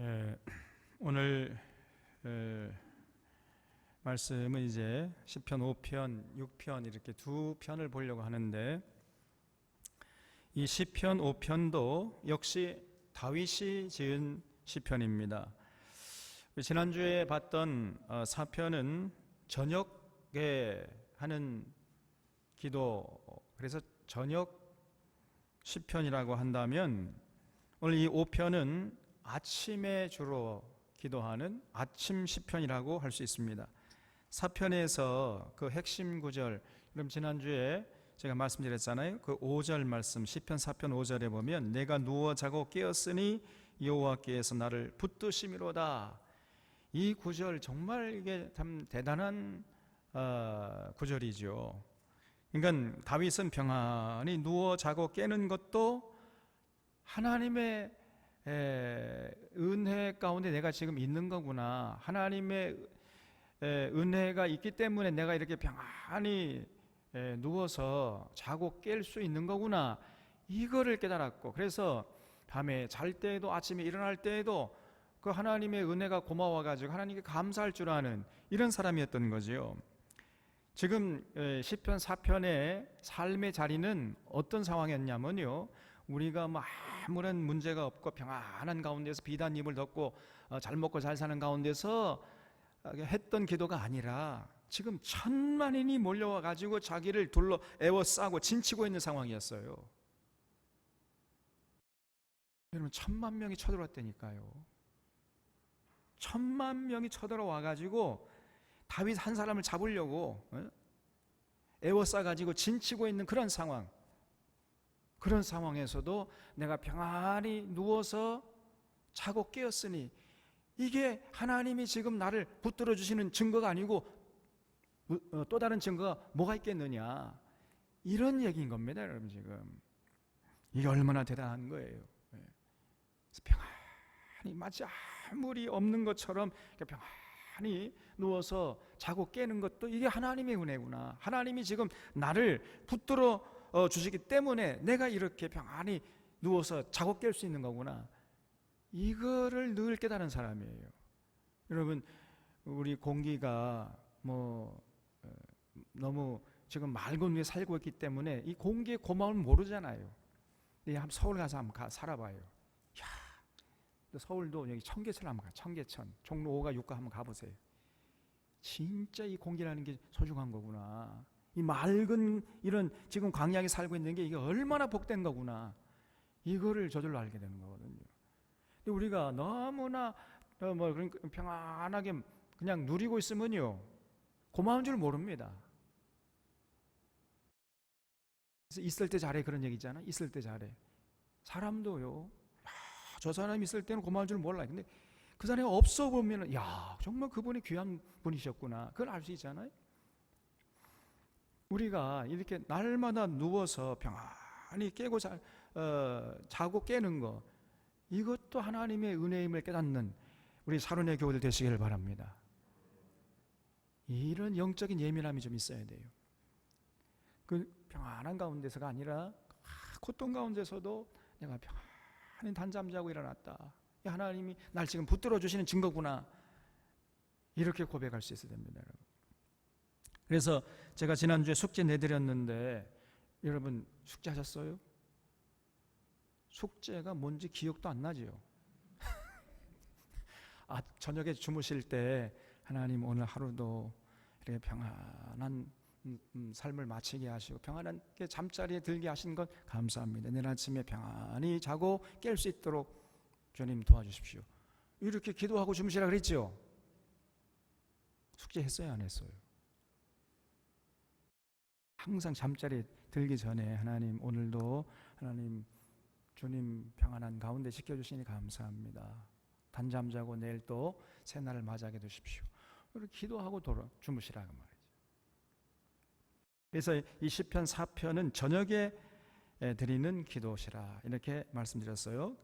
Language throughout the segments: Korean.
예, 오늘 말씀은 이제 시편 5편, 6편 이렇게 두 편을 보려고 하는데, 이 시편 5편도 역시 다윗이 지은 시편입니다. 지난주에 봤던 4편은 저녁에 하는 기도, 그래서 저녁 시편이라고 한다면, 오늘 이 5편은 아침에 주로 기도하는 아침 시편이라고 할 수 있습니다. 4편에서 그 핵심 구절, 그럼 지난주에 제가 말씀드렸잖아요. 그 5절 말씀, 시편 4편 5절에 보면 내가 누워 자고 깨었으니 여호와께서 나를 붙드심이로다. 이 구절 정말 이게 참 대단한 구절이죠. 그러니까 다윗은 평안히 누워 자고 깨는 것도 하나님의 은혜 가운데 내가 지금 있는 거구나, 하나님의 은혜가 있기 때문에 내가 이렇게 평안히 누워서 자고 깰 수 있는 거구나, 이거를 깨달았고, 그래서 밤에 잘 때에도 아침에 일어날 때에도 그 하나님의 은혜가 고마워가지고 하나님께 감사할 줄 아는 이런 사람이었던 거지요. 지금 시편 4편의 삶의 자리는 어떤 상황이었냐면요, 우리가 뭐 아무런 문제가 없고 평안한 가운데서 비단잎을 덮고 잘 먹고 잘 사는 가운데서 했던 기도가 아니라 지금 천만인이 몰려와 가지고 자기를 둘러 에워싸고 진치고 있는 상황이었어요. 여러분, 1000만 명이 쳐들어왔다니까요. 1000만 명이 쳐들어와 가지고 다윗 한 사람을 잡으려고 에워싸 가지고 진치고 있는 그런 상황, 그런 상황에서도 내가 평안히 누워서 자고 깨었으니, 이게 하나님이 지금 나를 붙들어 주시는 증거가 아니고 또 다른 증거가 뭐가 있겠느냐, 이런 얘기인 겁니다. 여러분, 지금 이게 얼마나 대단한 거예요. 그래서 평안히 마치 아무리 없는 것처럼 평안히 누워서 자고 깨는 것도 이게 하나님의 은혜구나, 하나님이 지금 나를 붙들어 주시기 때문에 내가 이렇게 평안히 누워서 자고 깰 수 있는 거구나, 이거를 늘 깨달은 사람이에요. 여러분, 우리 공기가 너무 지금 맑은 위에 살고 있기 때문에 이 공기의 고마움을 모르잖아요. 한번 서울 가서 한번 살아봐요. 야, 서울도 여기 청계천 한번 가, 청계천 종로 5가 6가 한번 가보세요. 진짜 이 공기라는 게 소중한 거구나, 이 맑은 이런 지금 광야에 살고 있는 게 이게 얼마나 복된 거구나, 이거를 저절로 알게 되는 거거든요. 근데 우리가 너무나 평안하게 그냥 누리고 있으면요, 고마운 줄 모릅니다. 그래서 있을 때 잘해, 그런 얘기 있잖아. 있을 때 잘해. 사람도요, 저 사람이 있을 때는 고마운 줄 몰라요. 근데 그 사람이 없어 보면은, 야, 정말 그분이 귀한 분이셨구나, 그걸 알 수 있잖아요. 우리가 이렇게 날마다 누워서 평안히 깨고 자고 깨는 거, 이것도 하나님의 은혜임을 깨닫는 우리 사론의 교우들 되시기를 바랍니다. 이런 영적인 예민함이 좀 있어야 돼요. 그 평안한 가운데서가 아니라 고통 가운데서도 내가 평안히 단잠 자고 일어났다, 하나님이 날 지금 붙들어 주시는 증거구나, 이렇게 고백할 수 있어야 됩니다, 여러분. 그래서 제가 지난주에 숙제 내드렸는데, 여러분 숙제 하셨어요? 숙제가 뭔지 기억도 안 나지요. 저녁에 주무실 때 하나님 오늘 하루도 이렇게 평안한 삶을 마치게 하시고 평안하게 잠자리에 들게 하신 것 감사합니다. 내일 아침에 평안히 자고 깰 수 있도록 주님 도와주십시오, 이렇게 기도하고 주무시라 그랬죠. 숙제 했어요, 안 했어요? 항상 잠자리에 들기 전에 하나님 오늘도 하나님 주님 평안한 가운데 지켜주시니 감사합니다, 단잠 자고 내일 또 새날을 맞이하게 해주십시오, 이렇게 기도하고 주무시라고 말이죠. 그래서 이 시편 4편은 저녁에 드리는 기도시라, 이렇게 말씀드렸어요.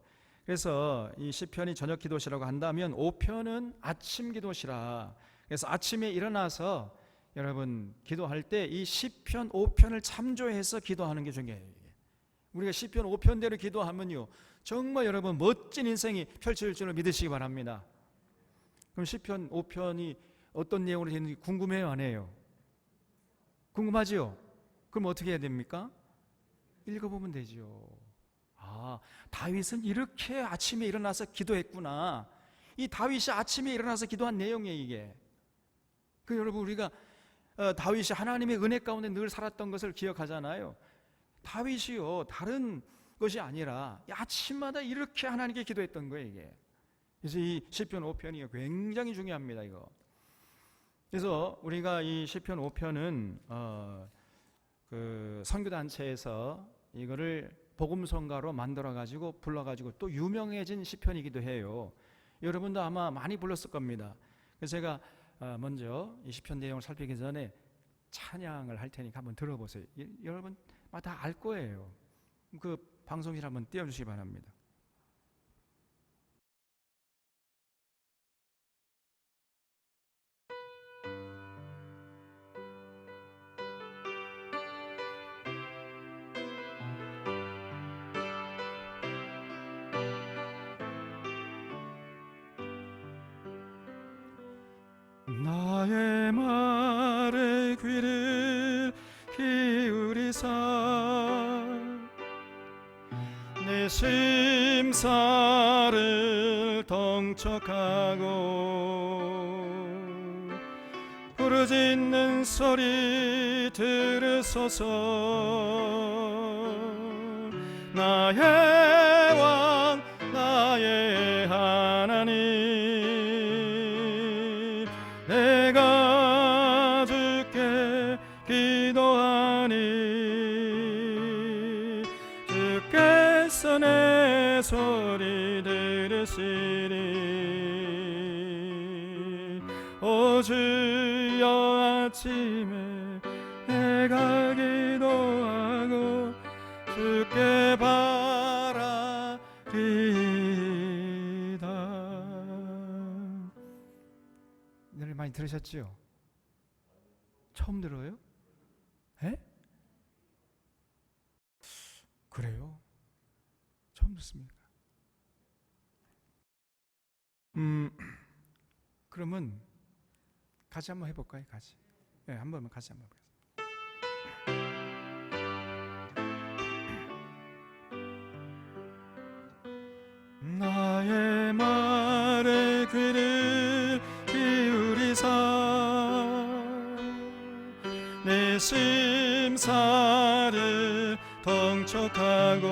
그래서 이 시편이 저녁 기도시라고 한다면 5편은 아침 기도시라, 그래서 아침에 일어나서 여러분 기도할 때 이 시편 5편을 참조해서 기도하는 게 중요해요. 우리가 시편 5편대로 기도하면요, 정말 여러분 멋진 인생이 펼쳐질 줄을 믿으시기 바랍니다. 그럼 시편 5편이 어떤 내용으로 되어 있는지 궁금해요, 안 해요? 궁금하지요? 그럼 어떻게 해야 됩니까? 읽어보면 되죠. 아, 다윗은 이렇게 아침에 일어나서 기도했구나. 이 다윗이 아침에 일어나서 기도한 내용이에요, 이게. 그 여러분, 우리가 다윗이 하나님의 은혜 가운데 늘 살았던 것을 기억하잖아요. 다윗이요, 다른 것이 아니라 아침마다 이렇게 하나님께 기도했던 거예요, 이게. 그래서 이 시편 5편이 굉장히 중요합니다, 이거. 그래서 우리가 이 시편 5편은 그 선교단체에서 이거를 복음성가로 만들어가지고 불러가지고 또 유명해진 시편이기도 해요. 여러분도 아마 많이 불렀을 겁니다. 그래서 제가 먼저 이 시편 내용을 살피기 전에 찬양을 할 테니까 한번 들어보세요. 여러분 다 알 거예요. 그 방송실 한번 띄워주시기 바랍니다. 나의 말에 귀를 기울이사 내 심사를 동척하고 부르짖는 소리 들으소서. 나의 왕 나의 하나님, 내가 주께 기도하니 주께서 내 소리 들으시리. 오 주여, 아침에 내가 기도하고 주께 바라리다. 노래 많이 들으셨지요? 처음 들어요? 에? 그래요? 처음 듣습니까? 그러면 같이 한번 해볼까요? 같이. 네, 한 번만 같이 한번 해보겠습니다. 나의 말에 귀를 기울이사 내 심사를 동척하고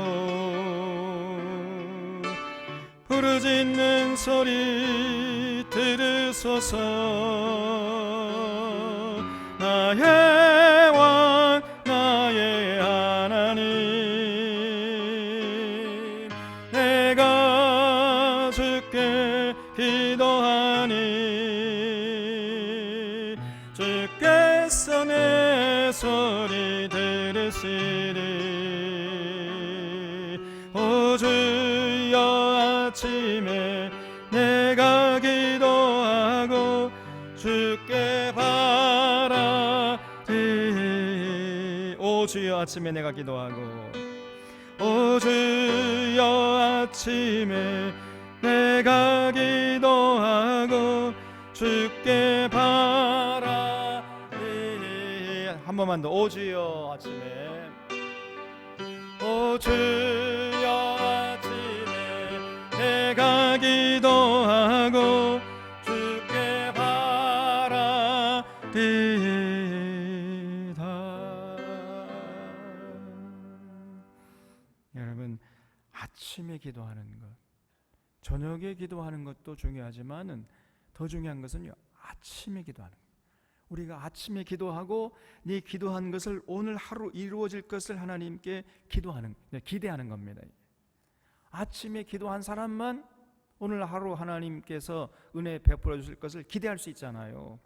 부르짖는 소리 들으소서. 나의 왕 나의 하나님, 내가 주께 기도하니 주께서 내 소리 들으시리. 오 주여, 아침에 내가 기도하고 주께 바라리. 오 주여, 아침에 내가 기도하고, 오 주여, 아침에 내가 기도하고 주께 바라리. 한 번만 더. 오 주여, 아침에, 오 주여, 아침에 내가 기도하고 주께 바라리다. 여러분, 아침에 기도하는 것, 저녁에 기도하는 것도 중요하지만은 더 중요한 것은요, 아침에 기도하는 것. 우리가 아침에 기도하고 네 기도한 것을 오늘 하루 이루어질 것을 하나님께 기대하는 겁니다. 아침에 기도한 사람만 오늘 하루 하나님께서 은혜 베풀어 주실 것을 기대할 수 있잖아요.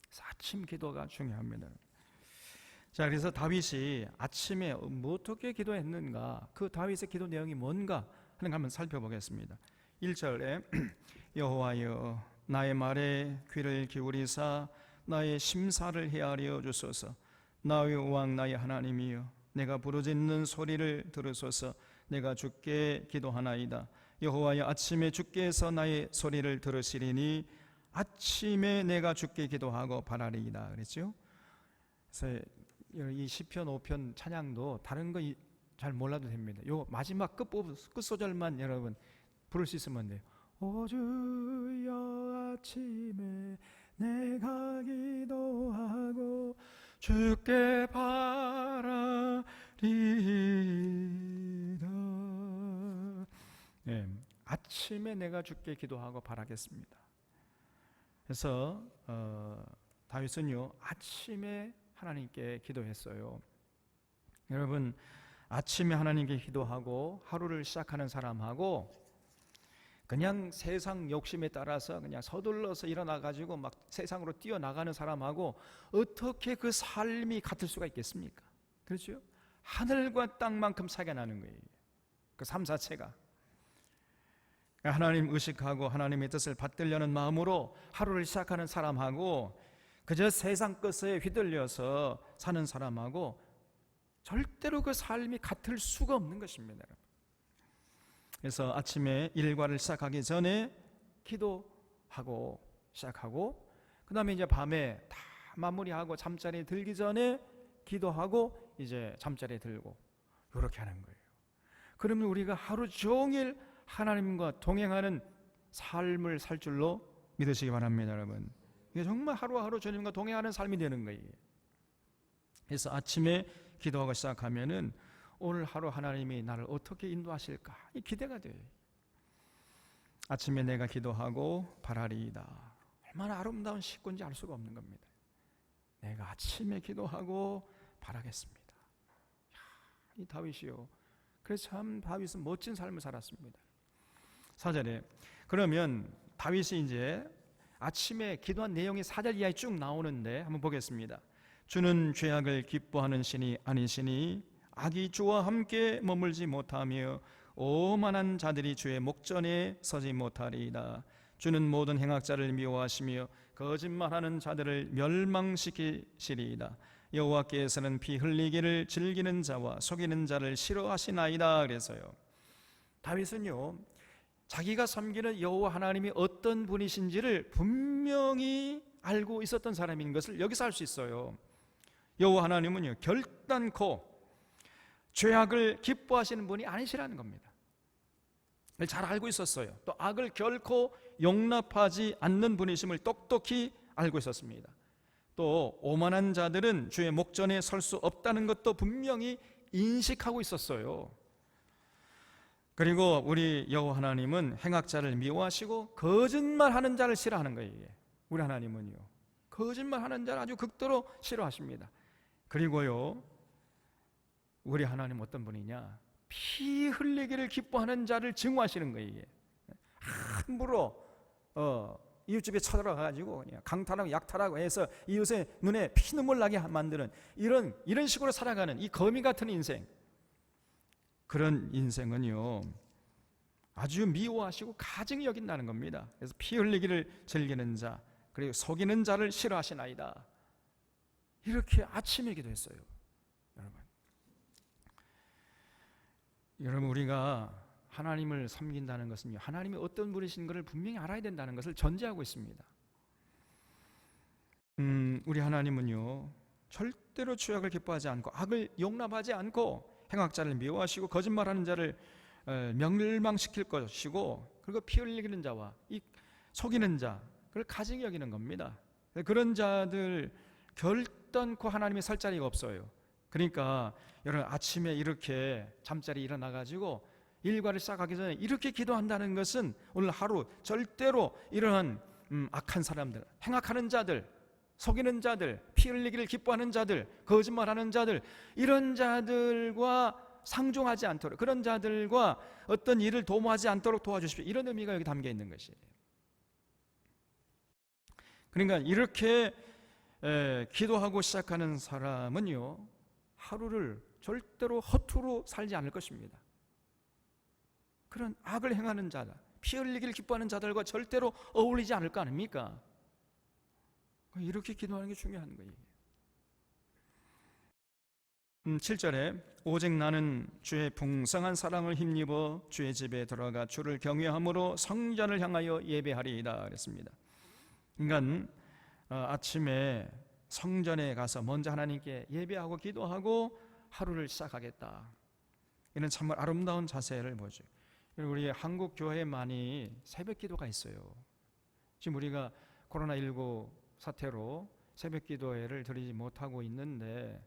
그래서 아침 기도가 중요합니다. 자, 그래서 다윗이 아침에 어떻게 기도했는가, 그 다윗의 기도 내용이 뭔가 하는 거 한번 살펴보겠습니다. 1절에 여호와여, 나의 말에 귀를 기울이사 나의 심사를 헤아려 주소서. 나의 왕 나의 하나님이여, 내가 부르짖는 소리를 들으소서. 내가 주께 기도하나이다. 여호와여, 아침에 주께서 나의 소리를 들으시리니 아침에 내가 주께 기도하고 바라리이다. 그랬죠? 그래서 이 시편 5편 찬양도 다른 거 잘 몰라도 됩니다. 요 마지막 끝소절만 여러분 부를 수 있으면 돼요. 오 주여, 아침에 내가 기도하고 주께 바라리이다. 네, 아침에 내가 주께 기도하고 바라겠습니다. 그래서 다윗은요, 아침에 하나님께 기도했어요. 여러분, 아침에 하나님께 기도하고 하루를 시작하는 사람하고 그냥 세상 욕심에 따라서 그냥 서둘러서 일어나가지고 막 세상으로 뛰어나가는 사람하고 어떻게 그 삶이 같을 수가 있겠습니까? 그렇죠? 하늘과 땅만큼 차이가 나는 거예요. 그 삶 자체가. 하나님 의식하고 하나님의 뜻을 받들려는 마음으로 하루를 시작하는 사람하고 그저 세상 것에 휘둘려서 사는 사람하고 절대로 그 삶이 같을 수가 없는 것입니다. 그래서 아침에 일과를 시작하기 전에 기도하고 시작하고, 그 다음에 이제 밤에 다 마무리하고 잠자리에 들기 전에 기도하고 이제 잠자리에 들고, 이렇게 하는 거예요. 그러면 우리가 하루 종일 하나님과 동행하는 삶을 살 줄로 믿으시기 바랍니다, 여러분. 이게 정말 하루하루 주님과 동행하는 삶이 되는 거예요. 그래서 아침에 기도하고 시작하면은 오늘 하루 하나님이 나를 어떻게 인도하실까, 이 기대가 돼요. 아침에 내가 기도하고 바라리이다. 얼마나 아름다운 식구인지 알 수가 없는 겁니다. 내가 아침에 기도하고 바라겠습니다. 이 다윗이요, 그래서 참 다윗은 멋진 삶을 살았습니다. 4절에 그러면 다윗이 이제 아침에 기도한 내용이 4절 이하에 쭉 나오는데 한번 보겠습니다. 주는 죄악을 기뻐하는 신이 아니시니 악이 주와 함께 머물지 못하며 오만한 자들이 주의 목전에 서지 못하리이다. 주는 모든 행악자를 미워하시며 거짓말하는 자들을 멸망시키시리이다. 여호와께서는 피 흘리기를 즐기는 자와 속이는 자를 싫어하시나이다. 그래서요, 다윗은요, 자기가 섬기는 여호와 하나님이 어떤 분이신지를 분명히 알고 있었던 사람인 것을 여기서 알 수 있어요. 여호와 하나님은요, 결단코 죄악을 기뻐하시는 분이 아니시라는 겁니다. 잘 알고 있었어요. 또 악을 결코 용납하지 않는 분이심을 똑똑히 알고 있었습니다. 또 오만한 자들은 주의 목전에 설 수 없다는 것도 분명히 인식하고 있었어요. 그리고 우리 여호와 하나님은 행악자를 미워하시고 거짓말하는 자를 싫어하는 거예요. 우리 하나님은요, 거짓말하는 자를 아주 극도로 싫어하십니다. 그리고요, 우리 하나님 어떤 분이냐, 피 흘리기를 기뻐하는 자를 증오하시는 거예요. 함부로 이웃집에 쳐들어가가지고 그냥 강탈하고 약탈하고 해서 이웃의 눈에 피눈물 나게 만드는 이런 식으로 살아가는 이 거미 같은 인생, 그런 인생은요 아주 미워하시고 가증히 여긴다는 겁니다. 그래서 피 흘리기를 즐기는 자, 그리고 속이는 자를 싫어하시나이다. 이렇게 아침에 기도했어요. 여러분, 우리가 하나님을 섬긴다는 것은요, 하나님이 어떤 분이신 것을 분명히 알아야 된다는 것을 전제하고 있습니다. 우리 하나님은요, 절대로 죄악을 기뻐하지 않고 악을 용납하지 않고 행악자를 미워하시고 거짓말하는 자를 멸망시킬 것이고, 그리고 피 흘리는 자와 이 속이는 자, 그걸 가증히 여기는 겁니다. 그런 자들 결단코 하나님이 설 자리가 없어요. 그러니까 여러분, 아침에 이렇게 잠자리 일어나가지고 일과를 시작하기 전에 이렇게 기도한다는 것은 오늘 하루 절대로 이러한 악한 사람들, 행악하는 자들, 속이는 자들, 피 흘리기를 기뻐하는 자들, 거짓말하는 자들, 이런 자들과 상종하지 않도록, 그런 자들과 어떤 일을 도모하지 않도록 도와주십시오. 이런 의미가 여기 담겨 있는 것이에요. 그러니까 이렇게 기도하고 시작하는 사람은요, 하루를 절대로 허투루 살지 않을 것입니다. 그런 악을 행하는 자들, 피 흘리기를 기뻐하는 자들과 절대로 어울리지 않을 거 아닙니까? 이렇게 기도하는 게 중요한 거예요. 7절에 오직 나는 주의 풍성한 사랑을 힘입어 주의 집에 들어가 주를 경외함으로 성전을 향하여 예배하리이다 그랬습니다. 그러니까 아침에 성전에 가서 먼저 하나님께 예배하고 기도하고 하루를 시작하겠다. 이런 참 아름다운 자세를 보죠. 우리 한국 교회에 많이 새벽 기도가 있어요. 지금 우리가 코로나19 사태로 새벽 기도회를 드리지 못하고 있는데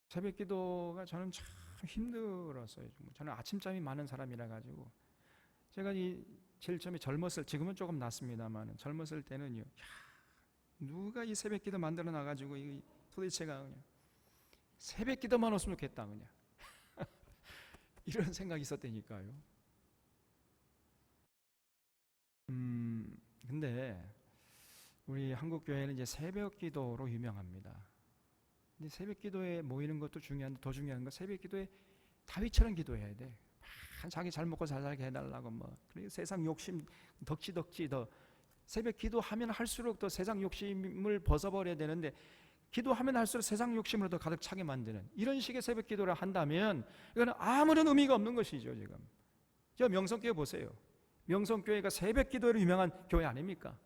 새벽 기도가 저는 참 힘들었어요. 저는 아침잠이 많은 사람이라 가지고 제가 제일 처음에 젊었을, 지금은 조금 낫습니다만 젊었을 때는요, 누가 이 새벽 기도 만들어 놔가지고 도대체가 그냥 새벽 기도만 없으면 좋겠다 그냥 이런 생각이 있었다니까요. 근데 우리 한국 교회는 이제 새벽 기도로 유명합니다. 근데 새벽 기도에 모이는 것도 중요한데 더 중요한 건 새벽 기도에 다윗처럼 기도해야 돼. 자기 잘 먹고 잘 살게 해달라고 그리고 세상 욕심 덕지 더 새벽 기도하면 할수록 더 세상 욕심을 벗어버려야 되는데 기도하면 할수록 세상 욕심으로 더 가득 차게 만드는 이런 식의 새벽 기도를 한다면 이거는 아무런 의미가 없는 것이죠. 지금 저 명성교회 보세요. 명성교회가 새벽 기도로 유명한 교회 아닙니까?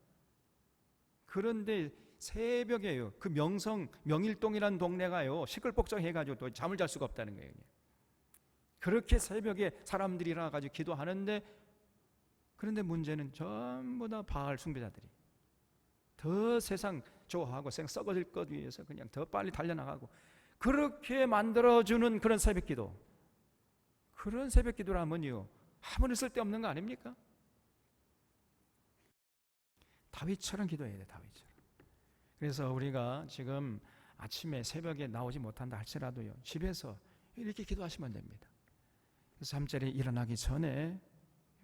그런데 새벽에요, 그 명일동이라는 동네가요 시끌벅적해가지고 또 잠을 잘 수가 없다는 거예요. 그렇게 새벽에 사람들이 일어나가지고 기도하는데, 그런데 문제는 전부 다 바알 숭배자들이 더 세상 좋아하고 세상 썩어질 것 위해서 그냥 더 빨리 달려나가고 그렇게 만들어주는 그런 새벽 기도, 그런 새벽 기도라면요 아무리 쓸데없는 거 아닙니까? 다윗처럼 기도해야 돼, 다윗처럼. 그래서 우리가 지금 아침에 새벽에 나오지 못한다 할지라도요 집에서 이렇게 기도하시면 됩니다. 그래서 잠자리에 일어나기 전에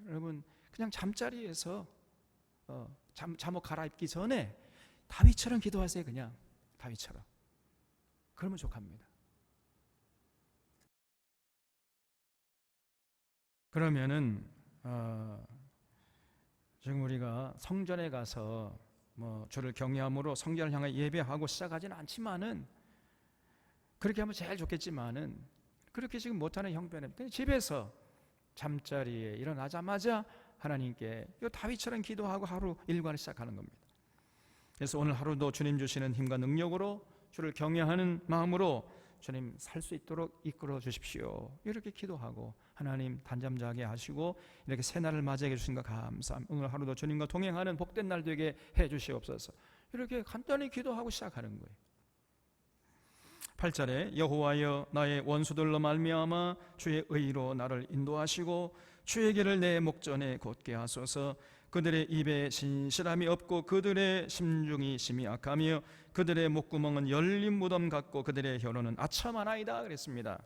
여러분 그냥 잠자리에서 잠옷 갈아입기 전에 다윗처럼 기도하세요. 그냥 다윗처럼. 그러면 족합니다. 그러면은 지금 우리가 성전에 가서 주를 경외함으로 성전을 향해 예배하고 시작하지는 않지만은 그렇게 하면 제일 좋겠지만은 그렇게 지금 못하는 형편에 집에서 잠자리에 일어나자마자 하나님께 다윗처럼 기도하고 하루 일과를 시작하는 겁니다. 그래서 오늘 하루도 주님 주시는 힘과 능력으로 주를 경외하는 마음으로 주님 살 수 있도록 이끌어 주십시오. 이렇게 기도하고 하나님 단잠 자게 하시고 이렇게 새날을 맞이해 주신 것 감사합니다. 오늘 하루도 주님과 동행하는 복된 날 되게 해 주시옵소서. 이렇게 간단히 기도하고 시작하는 거예요. 8절에 여호와여 나의 원수들로 말미암아 주의 의로 나를 인도하시고 주의 길을 내 목전에 곧게 하소서. 그들의 입에 신실함이 없고 그들의 심중이 심히 악하며 그들의 목구멍은 열린 무덤 같고 그들의 혀로는 아첨하나이다 그랬습니다.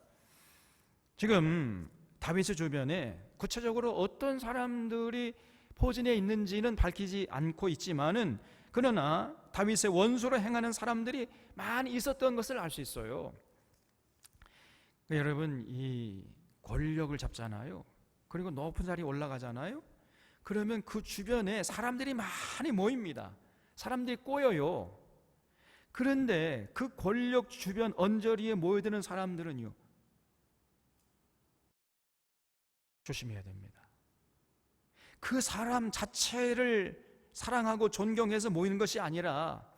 지금 다윗의 주변에 구체적으로 어떤 사람들이 포진해 있는지는 밝히지 않고 있지만은 그러나 다윗의 원수로 행하는 사람들이 많이 있었던 것을 알 수 있어요. 여러분 이 권력을 잡잖아요. 그리고 높은 자리에 올라가잖아요. 그러면 그 주변에 사람들이 많이 모입니다. 사람들이 꼬여요. 그런데 그 권력 주변 언저리에 모여드는 사람들은요 조심해야 됩니다. 그 사람 자체를 사랑하고 존경해서 모이는 것이 아니라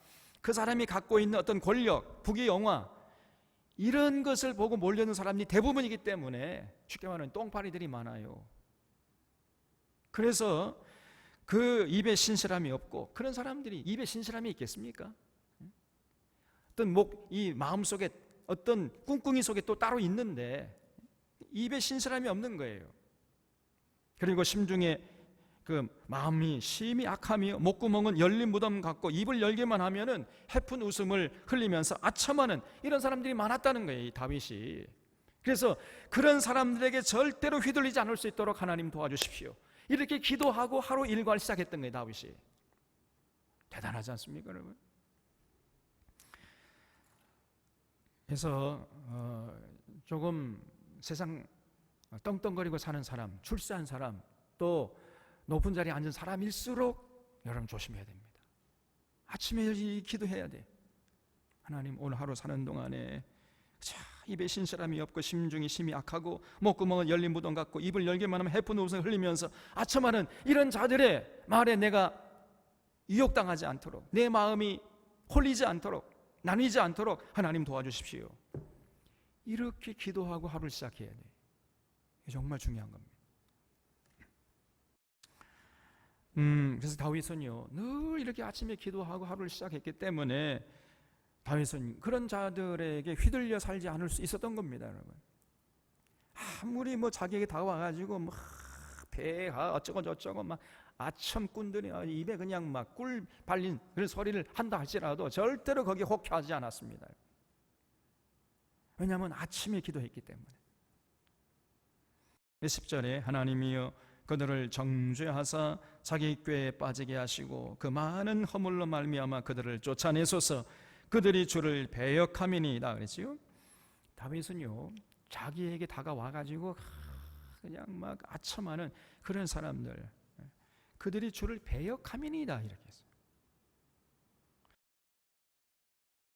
그 사람이 갖고 있는 어떤 권력, 부귀 영화 이런 것을 보고 몰려드는 사람이 대부분이기 때문에 쉽게 말하면 똥파리들이 많아요. 그래서 그 입에 신실함이 없고 그런 사람들이 입에 신실함이 있겠습니까? 어떤 이 마음속에 어떤 꿍꿍이 속에 또 따로 있는데 입에 신실함이 없는 거예요. 그리고 심중에 그 마음이 심히 악하며 목구멍은 열린 무덤 같고 입을 열기만 하면은 해픈 웃음을 흘리면서 아첨하는 이런 사람들이 많았다는 거예요, 이 다윗이. 그래서 그런 사람들에게 절대로 휘둘리지 않을 수 있도록 하나님 도와주십시오. 이렇게 기도하고 하루 일과를 시작했던 거예요, 다윗이. 대단하지 않습니까, 여러분? 그래서 조금 세상 떵떵거리고 사는 사람, 출세한 사람, 또 높은 자리에 앉은 사람일수록 여러분 조심해야 됩니다. 아침에 기도해야 돼. 하나님, 오늘 하루 사는 동안에 입에 신실함이 없고 심중이 심히 악하고 목구멍은 열린 무덤 같고 입을 열기만 하면 해픈 웃음을 흘리면서 아첨하는 이런 자들의 말에 내가 유혹당하지 않도록, 내 마음이 홀리지 않도록, 나뉘지 않도록 하나님 도와주십시오. 이렇게 기도하고 하루를 시작해야 돼요. 이게 정말 중요한 겁니다. 그래서 다윗은요, 늘 이렇게 아침에 기도하고 하루를 시작했기 때문에 다윗은 그런 자들에게 휘둘려 살지 않을 수 있었던 겁니다, 여러분. 아무리 뭐 자기에게 다가와가지고 막 배가 어쩌고 저쩌고 막 아첨꾼들이 입에 그냥 막 꿀 발린 그런 소리를 한다 할지라도 절대로 거기에 혹해하지 않았습니다. 왜냐하면 아침에 기도했기 때문에. 10절에 하나님이여 그들을 정죄하사 자기 꾀에 빠지게 하시고 그 많은 허물로 말미암아 그들을 쫓아내소서. 그들이 주를 배역함이니이다 그랬지요. 다윗은요, 자기에게 다가와가지고 그냥 막 아첨하는 그런 사람들, 그들이 주를 배역함이니이다 이렇게 했어요.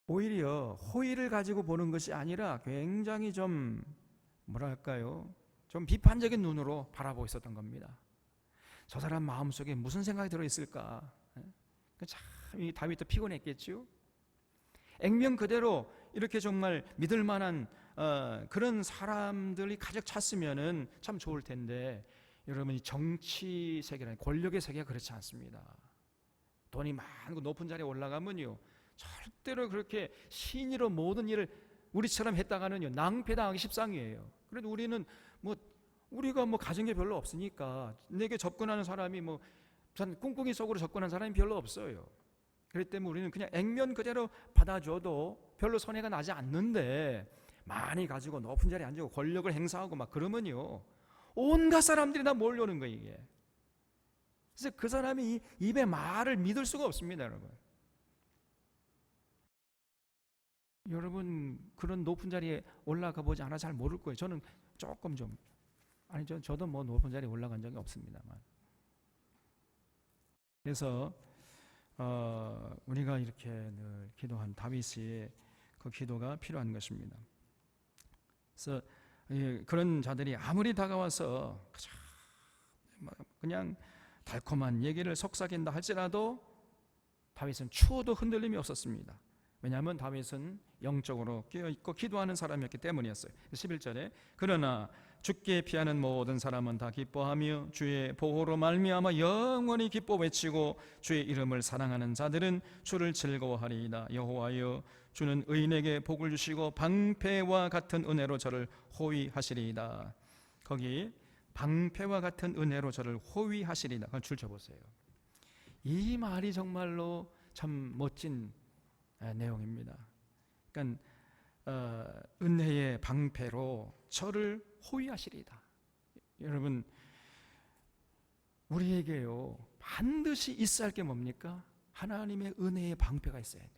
오히려 호의를 가지고 보는 것이 아니라 굉장히 좀 뭐랄까요, 좀 비판적인 눈으로 바라보고 있었던 겁니다. 저 사람 마음속에 무슨 생각이 들어있을까? 참 이 다윗도 피곤했겠죠. 액면 그대로 이렇게 정말 믿을 만한 그런 사람들이 가득 찼으면은 참 좋을 텐데, 여러분, 이 정치 세계라는 권력의 세계가 그렇지 않습니다. 돈이 많고 높은 자리에 올라가면요, 절대로 그렇게 신의로 모든 일을 우리처럼 했다가는요 낭패당하기 십상이에요. 그래도 우리는 우리가 가진 게 별로 없으니까 내게 접근하는 사람이 꿍꿍이 속으로 접근하는 사람이 별로 없어요. 그렇기 때문에 우리는 그냥 액면 그대로 받아줘도 별로 손해가 나지 않는데, 많이 가지고 높은 자리에 앉고 권력을 행사하고 막 그러면요 온갖 사람들이 다 몰려오는 거예요 이게. 그래서 그 사람이 입에 말을 믿을 수가 없습니다, 여러분. 여러분 그런 높은 자리에 올라가 보지 않아 잘 모를 거예요. 저는 조금 좀 저도 높은 자리에 올라간 적이 없습니다만. 그래서 우리가 이렇게 늘 기도한 다윗의 그 기도가 필요한 것입니다. 그래서 그런 자들이 아무리 다가와서 그냥 달콤한 얘기를 속삭인다 할지라도 다윗은 추워도 흔들림이 없었습니다. 왜냐하면 다윗은 영적으로 깨어있고 기도하는 사람이었기 때문이었어요. 11절에 그러나 주께 피하는 모든 사람은 다 기뻐하며 주의 보호로 말미암아 영원히 기뻐 외치고 주의 이름을 사랑하는 자들은 주를 즐거워하리이다. 여호와여 주는 의인에게 복을 주시고 방패와 같은 은혜로 저를 호위하시리이다. 거기 방패와 같은 은혜로 저를 호위하시리이다. 그걸 줄 쳐보세요. 이 말이 정말로 참 멋진 내용입니다. 그러니까 은혜의 방패로 저를 호위하시리이다. 여러분, 우리에게요 반드시 있어야 할 게 뭡니까? 하나님의 은혜의 방패가 있어야 돼요.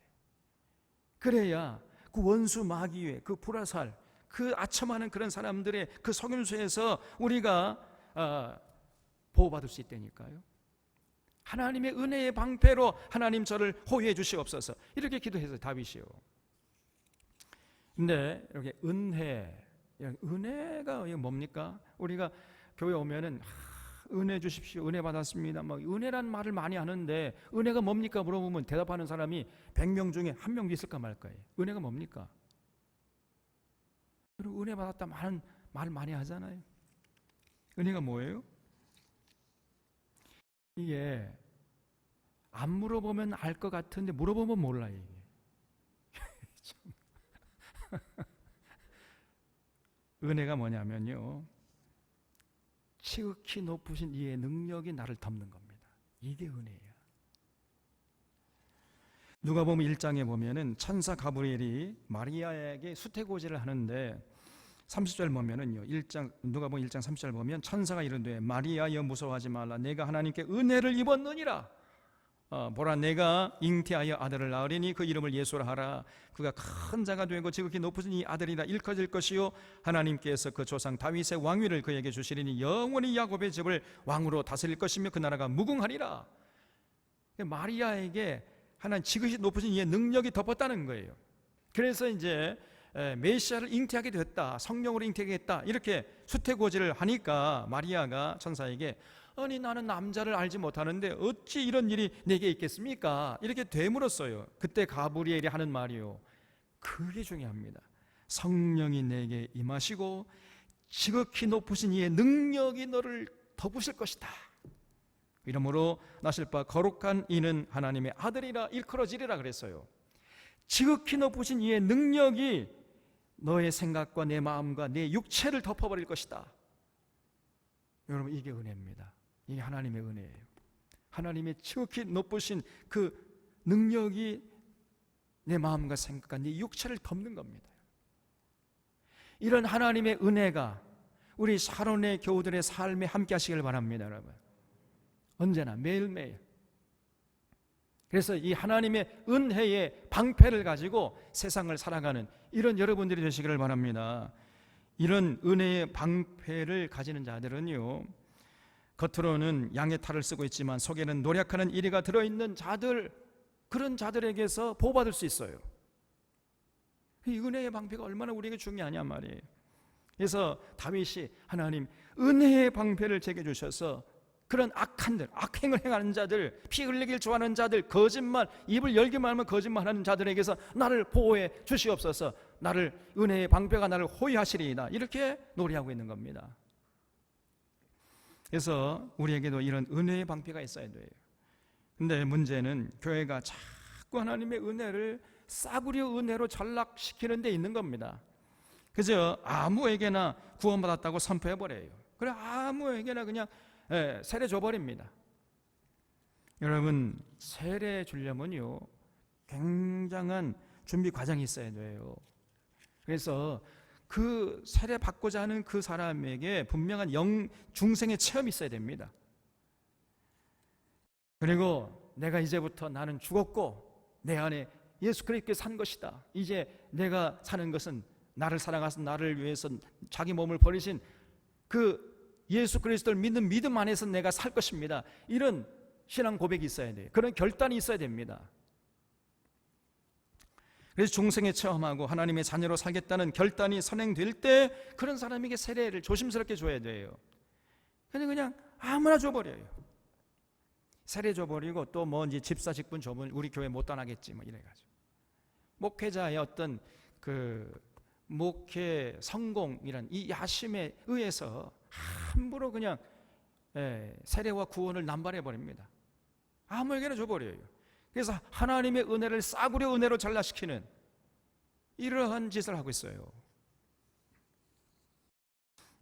그래야 그 원수 마귀의 그 불화살, 그 아첨하는 그런 사람들의 그 속임수에서 우리가 보호받을 수 있다니까요. 하나님의 은혜의 방패로 하나님 저를 호위해 주시옵소서, 이렇게 기도해서 다윗이요. 근데 이렇게 은혜가 뭡니까? 우리가 교회 오면은 은혜 주십시오, 은혜 받았습니다, 은혜란 말을 많이 하는데 은혜가 뭡니까 물어보면 대답하는 사람이 100명 중에 1명도 있을까 말까요? 은혜가 뭡니까? 그리고 은혜 받았다 말 많이 하잖아요. 은혜가 뭐예요? 이게 안 물어보면 알 것 같은데 물어보면 몰라요 이게. 은혜가 뭐냐면요, 지극히 높으신 이의 능력이 나를 덮는 겁니다. 이게 은혜예요. 누가복음 1장에 보면은 천사 가브리엘이 마리아에게 수태고지를 하는데 30절 보면은요, 누가복음 1장 30절 보면 천사가 이르되 마리아여 무서워하지 말라, 내가 하나님께 은혜를 입었느니라. 보라, 내가 잉태하여 아들을 낳으리니 그 이름을 예수라 하라. 그가 큰 자가 되고 지극히 높으신 이 아들이라 일컬어질 것이요 하나님께서 그 조상 다윗의 왕위를 그에게 주시리니 영원히 야곱의 집을 왕으로 다스릴 것이며 그 나라가 무궁하리라. 마리아에게 하나님 지극히 높으신 이의 능력이 덮었다는 거예요. 그래서 이제 메시아를 잉태하게 됐다, 성령으로 잉태하게 됐다, 이렇게 수태고지를 하니까 마리아가 천사에게 아니 나는 남자를 알지 못하는데 어찌 이런 일이 내게 있겠습니까? 이렇게 되물었어요. 그때 가브리엘이 하는 말이요, 그게 중요합니다. 성령이 내게 임하시고 지극히 높으신 이의 능력이 너를 덮으실 것이다. 이러므로 나실 바 거룩한 이는 하나님의 아들이라 일컬어지리라 그랬어요. 지극히 높으신 이의 능력이 너의 생각과 내 마음과 내 육체를 덮어버릴 것이다. 여러분, 이게 은혜입니다. 이게 하나님의 은혜예요. 하나님의 지극히 높으신 그 능력이 내 마음과 생각과 내 육체를 덮는 겁니다. 이런 하나님의 은혜가 우리 샤론의 교우들의 삶에 함께 하시길 바랍니다, 여러분. 언제나 매일매일. 그래서 이 하나님의 은혜의 방패를 가지고 세상을 살아가는 이런 여러분들이 되시기를 바랍니다. 이런 은혜의 방패를 가지는 자들은요, 겉으로는 양의 탈을 쓰고 있지만 속에는 노력하는 이리가 들어있는 자들, 그런 자들에게서 보호받을 수 있어요. 이 은혜의 방패가 얼마나 우리에게 중요하냐 말이에요. 그래서 다윗이 하나님 은혜의 방패를 제게 주셔서 그런 악한들, 악행을 행하는 자들, 피 흘리길 좋아하는 자들, 거짓말, 입을 열기만 하면 거짓말하는 자들에게서 나를 보호해 주시옵소서. 나를, 은혜의 방패가 나를 호위하시리이다, 이렇게 노래하고 있는 겁니다. 그래서 우리에게도 이런 은혜의 방패가 있어야 돼요. 근데 문제는 교회가 자꾸 하나님의 은혜를 싸구려 은혜로 전락시키는 데 있는 겁니다. 그저 아무에게나 구원받았다고 선포해버려요. 그래 아무에게나 그냥 세례 줘버립니다. 여러분, 세례 주려면요 굉장한 준비 과정이 있어야 돼요. 그래서 그 세례 받고자 하는 그 사람에게 분명한 중생의 체험이 있어야 됩니다. 그리고 내가 이제부터 나는 죽었고 내 안에 예수 그리스도께 산 것이다. 이제 내가 사는 것은 나를 사랑하신 나를 위해서 자기 몸을 버리신 그 예수 그리스도를 믿는 믿음 안에서 내가 살 것입니다. 이런 신앙 고백이 있어야 돼요. 그런 결단이 있어야 됩니다. 그래서 중생의 체험하고 하나님의 자녀로 살겠다는 결단이 선행될 때 그런 사람에게 세례를 조심스럽게 줘야 돼요. 그냥 아무나 줘버려요. 세례 줘버리고 또 뭐 이제 집사 직분 줘면 우리 교회 못 떠나겠지 뭐 이래가지고 목회자의 어떤 그 목회 성공이란 이 야심에 의해서 함부로 그냥 세례와 구원을 남발해 버립니다. 아무에게나 줘버려요. 그래서 하나님의 은혜를 싸구려 은혜로 전락시키는 이러한 짓을 하고 있어요.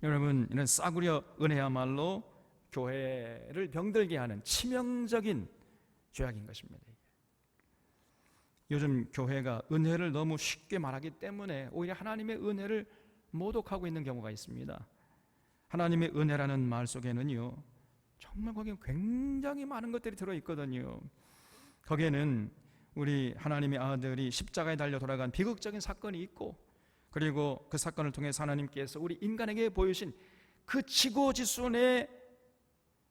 여러분, 이런 싸구려 은혜야말로 교회를 병들게 하는 치명적인 죄악인 것입니다. 요즘 교회가 은혜를 너무 쉽게 말하기 때문에 오히려 하나님의 은혜를 모독하고 있는 경우가 있습니다. 하나님의 은혜라는 말 속에는요 정말 거기에 굉장히 많은 것들이 들어있거든요. 거기에는 우리 하나님의 아들이 십자가에 달려 돌아간 비극적인 사건이 있고, 그리고 그 사건을 통해서 하나님께서 우리 인간에게 보여주신 그 지고지순의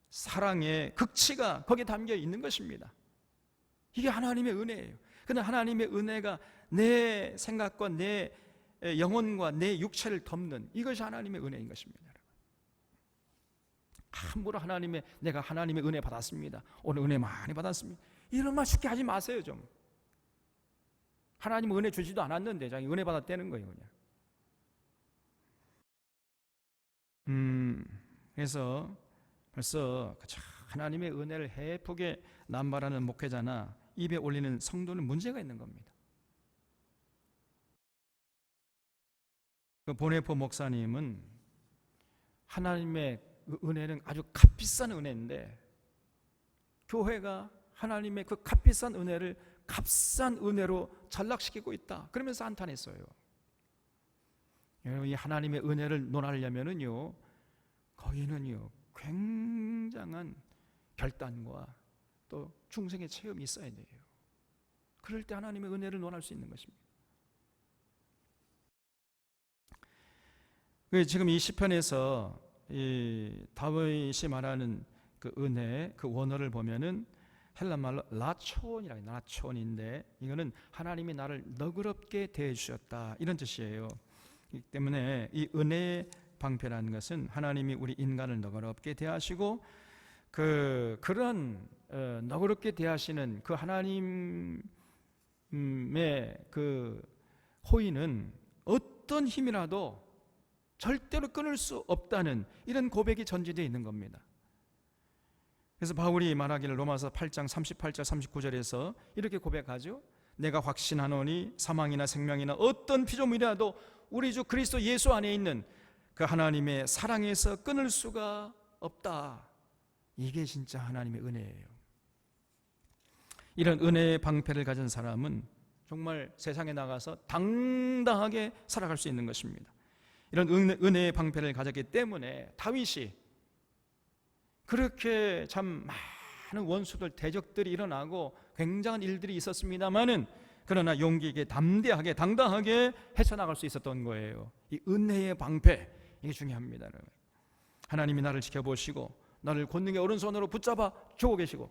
사랑의 극치가 거기에 담겨 있는 것입니다. 이게 하나님의 은혜예요. 그런데 하나님의 은혜가 내 생각과 내 영혼과 내 육체를 덮는 이것이 하나님의 은혜인 것입니다. 함부로 내가 하나님의 은혜 받았습니다, 오늘 은혜 많이 받았습니다, 이런 말 쉽게 하지 마세요. 좀 하나님 은혜 주지도 않았는데 자기 은혜 받았다는 거예요 그냥. 그래서 벌써 하나님의 은혜를 해프게 남발하는 목회자나 입에 올리는 성도는 문제가 있는 겁니다. 그 보네포 목사님은 하나님의 은혜는 아주 값비싼 은혜인데 교회가 하나님의 그 값비싼 은혜를 값싼 은혜로 전락시키고 있다, 그러면서 한탄했어요. 여러분, 이 하나님의 은혜를 논하려면은요 거기는요 굉장한 결단과 또 중생의 체험이 있어야 돼요. 그럴 때 하나님의 은혜를 논할 수 있는 것입니다. 지금 이 시편에서 이 다윗이 말하는 그 은혜, 그 원어를 보면은 헬란말로 라촌이라고 해요. 라촌인데 이거는 하나님이 나를 너그럽게 대해주셨다 이런 뜻이에요. 그렇기 때문에 이 은혜의 방패라는 것은 하나님이 우리 인간을 너그럽게 대하시고 그런 너그럽게 대하시는 그 하나님의 그 호의는 어떤 힘이라도 절대로 끊을 수 없다는 이런 고백이 전제되어 있는 겁니다. 그래서 바울이 말하기를 로마서 8장 38절 39절에서 이렇게 고백하죠. 내가 확신하노니 사망이나 생명이나 어떤 피조물이라도 우리 주 그리스도 예수 안에 있는 그 하나님의 사랑에서 끊을 수가 없다. 이게 진짜 하나님의 은혜예요. 이런 은혜의 방패를 가진 사람은 정말 세상에 나가서 당당하게 살아갈 수 있는 것입니다. 이런 은혜의 방패를 가졌기 때문에 다윗이 그렇게 참 많은 원수들 대적들이 일어나고 굉장한 일들이 있었습니다마는 그러나 용기 있게 담대하게 당당하게 헤쳐나갈 수 있었던 거예요. 이 은혜의 방패, 이게 중요합니다. 하나님이 나를 지켜보시고 나를 권능의 오른손으로 붙잡아 주고 계시고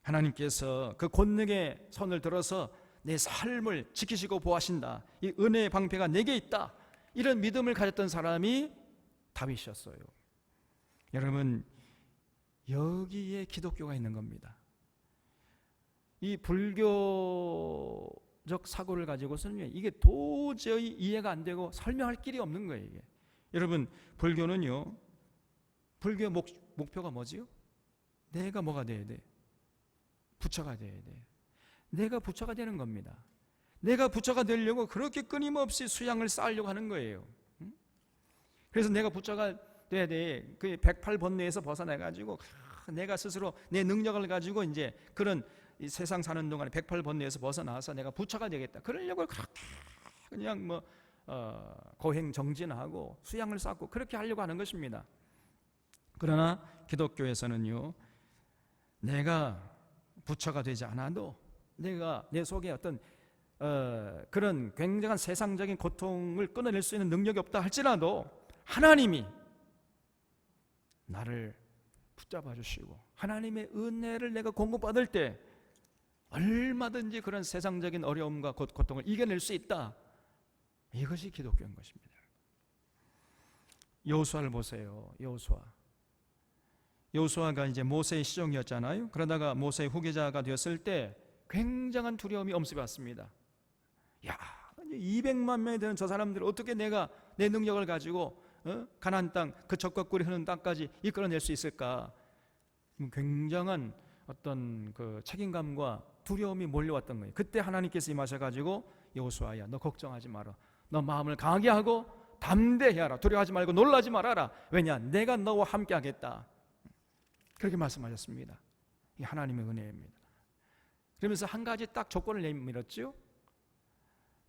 하나님께서 그 권능의 손을 들어서 내 삶을 지키시고 보호하신다. 이 은혜의 방패가 내게 있다. 이런 믿음을 가졌던 사람이 다윗이었어요. 여러분, 여기에 기독교가 있는 겁니다. 이 불교적 사고를 가지고서는 이게 도저히 이해가 안 되고 설명할 길이 없는 거예요. 이게. 여러분, 불교는요, 불교의 목표가 뭐지요? 내가 뭐가 돼야 돼? 부처가 돼야 돼. 내가 부처가 되는 겁니다. 내가 부처가 되려고 그렇게 끊임없이 수양을 쌓으려고 하는 거예요. 그래서 내가 부처가 돼야 돼. 그 108번뇌에서 벗어나가지고 내가 스스로 내 능력을 가지고 이제 그런 세상 사는 동안에 108번뇌에서 벗어나서 내가 부처가 되겠다. 그러려고 그렇게 그냥 고행정진하고 수양을 쌓고 그렇게 하려고 하는 것입니다. 그러나 기독교에서는요, 내가 부처가 되지 않아도 내가 내 속에 어떤 그런 굉장한 세상적인 고통을 끊어낼 수 있는 능력이 없다 할지라도 하나님이 나를 붙잡아 주시고 하나님의 은혜를 내가 공급받을 때 얼마든지 그런 세상적인 어려움과 고통을 이겨낼 수 있다. 이것이 기독교인 것입니다. 여호수아를 보세요. 여호수아가 이제 모세의 시종이었잖아요. 그러다가 모세의 후계자가 되었을 때 굉장한 두려움이 엄습해왔습니다. 야, 200만 명이 되는 저 사람들을 어떻게 내가 내 능력을 가지고 가나안 땅, 그 적과 꿀이 흐르는 땅까지 이끌어낼 수 있을까? 굉장한 어떤 그 책임감과 두려움이 몰려왔던 거예요. 그때 하나님께서 임하셔가지고 여호수아야, 너 걱정하지 마라. 너 마음을 강하게 하고 담대히 하라. 두려워하지 말고 놀라지 말아라. 왜냐? 내가 너와 함께 하겠다. 그렇게 말씀하셨습니다. 이 하나님의 은혜입니다. 그러면서 한 가지 딱 조건을 내밀었죠.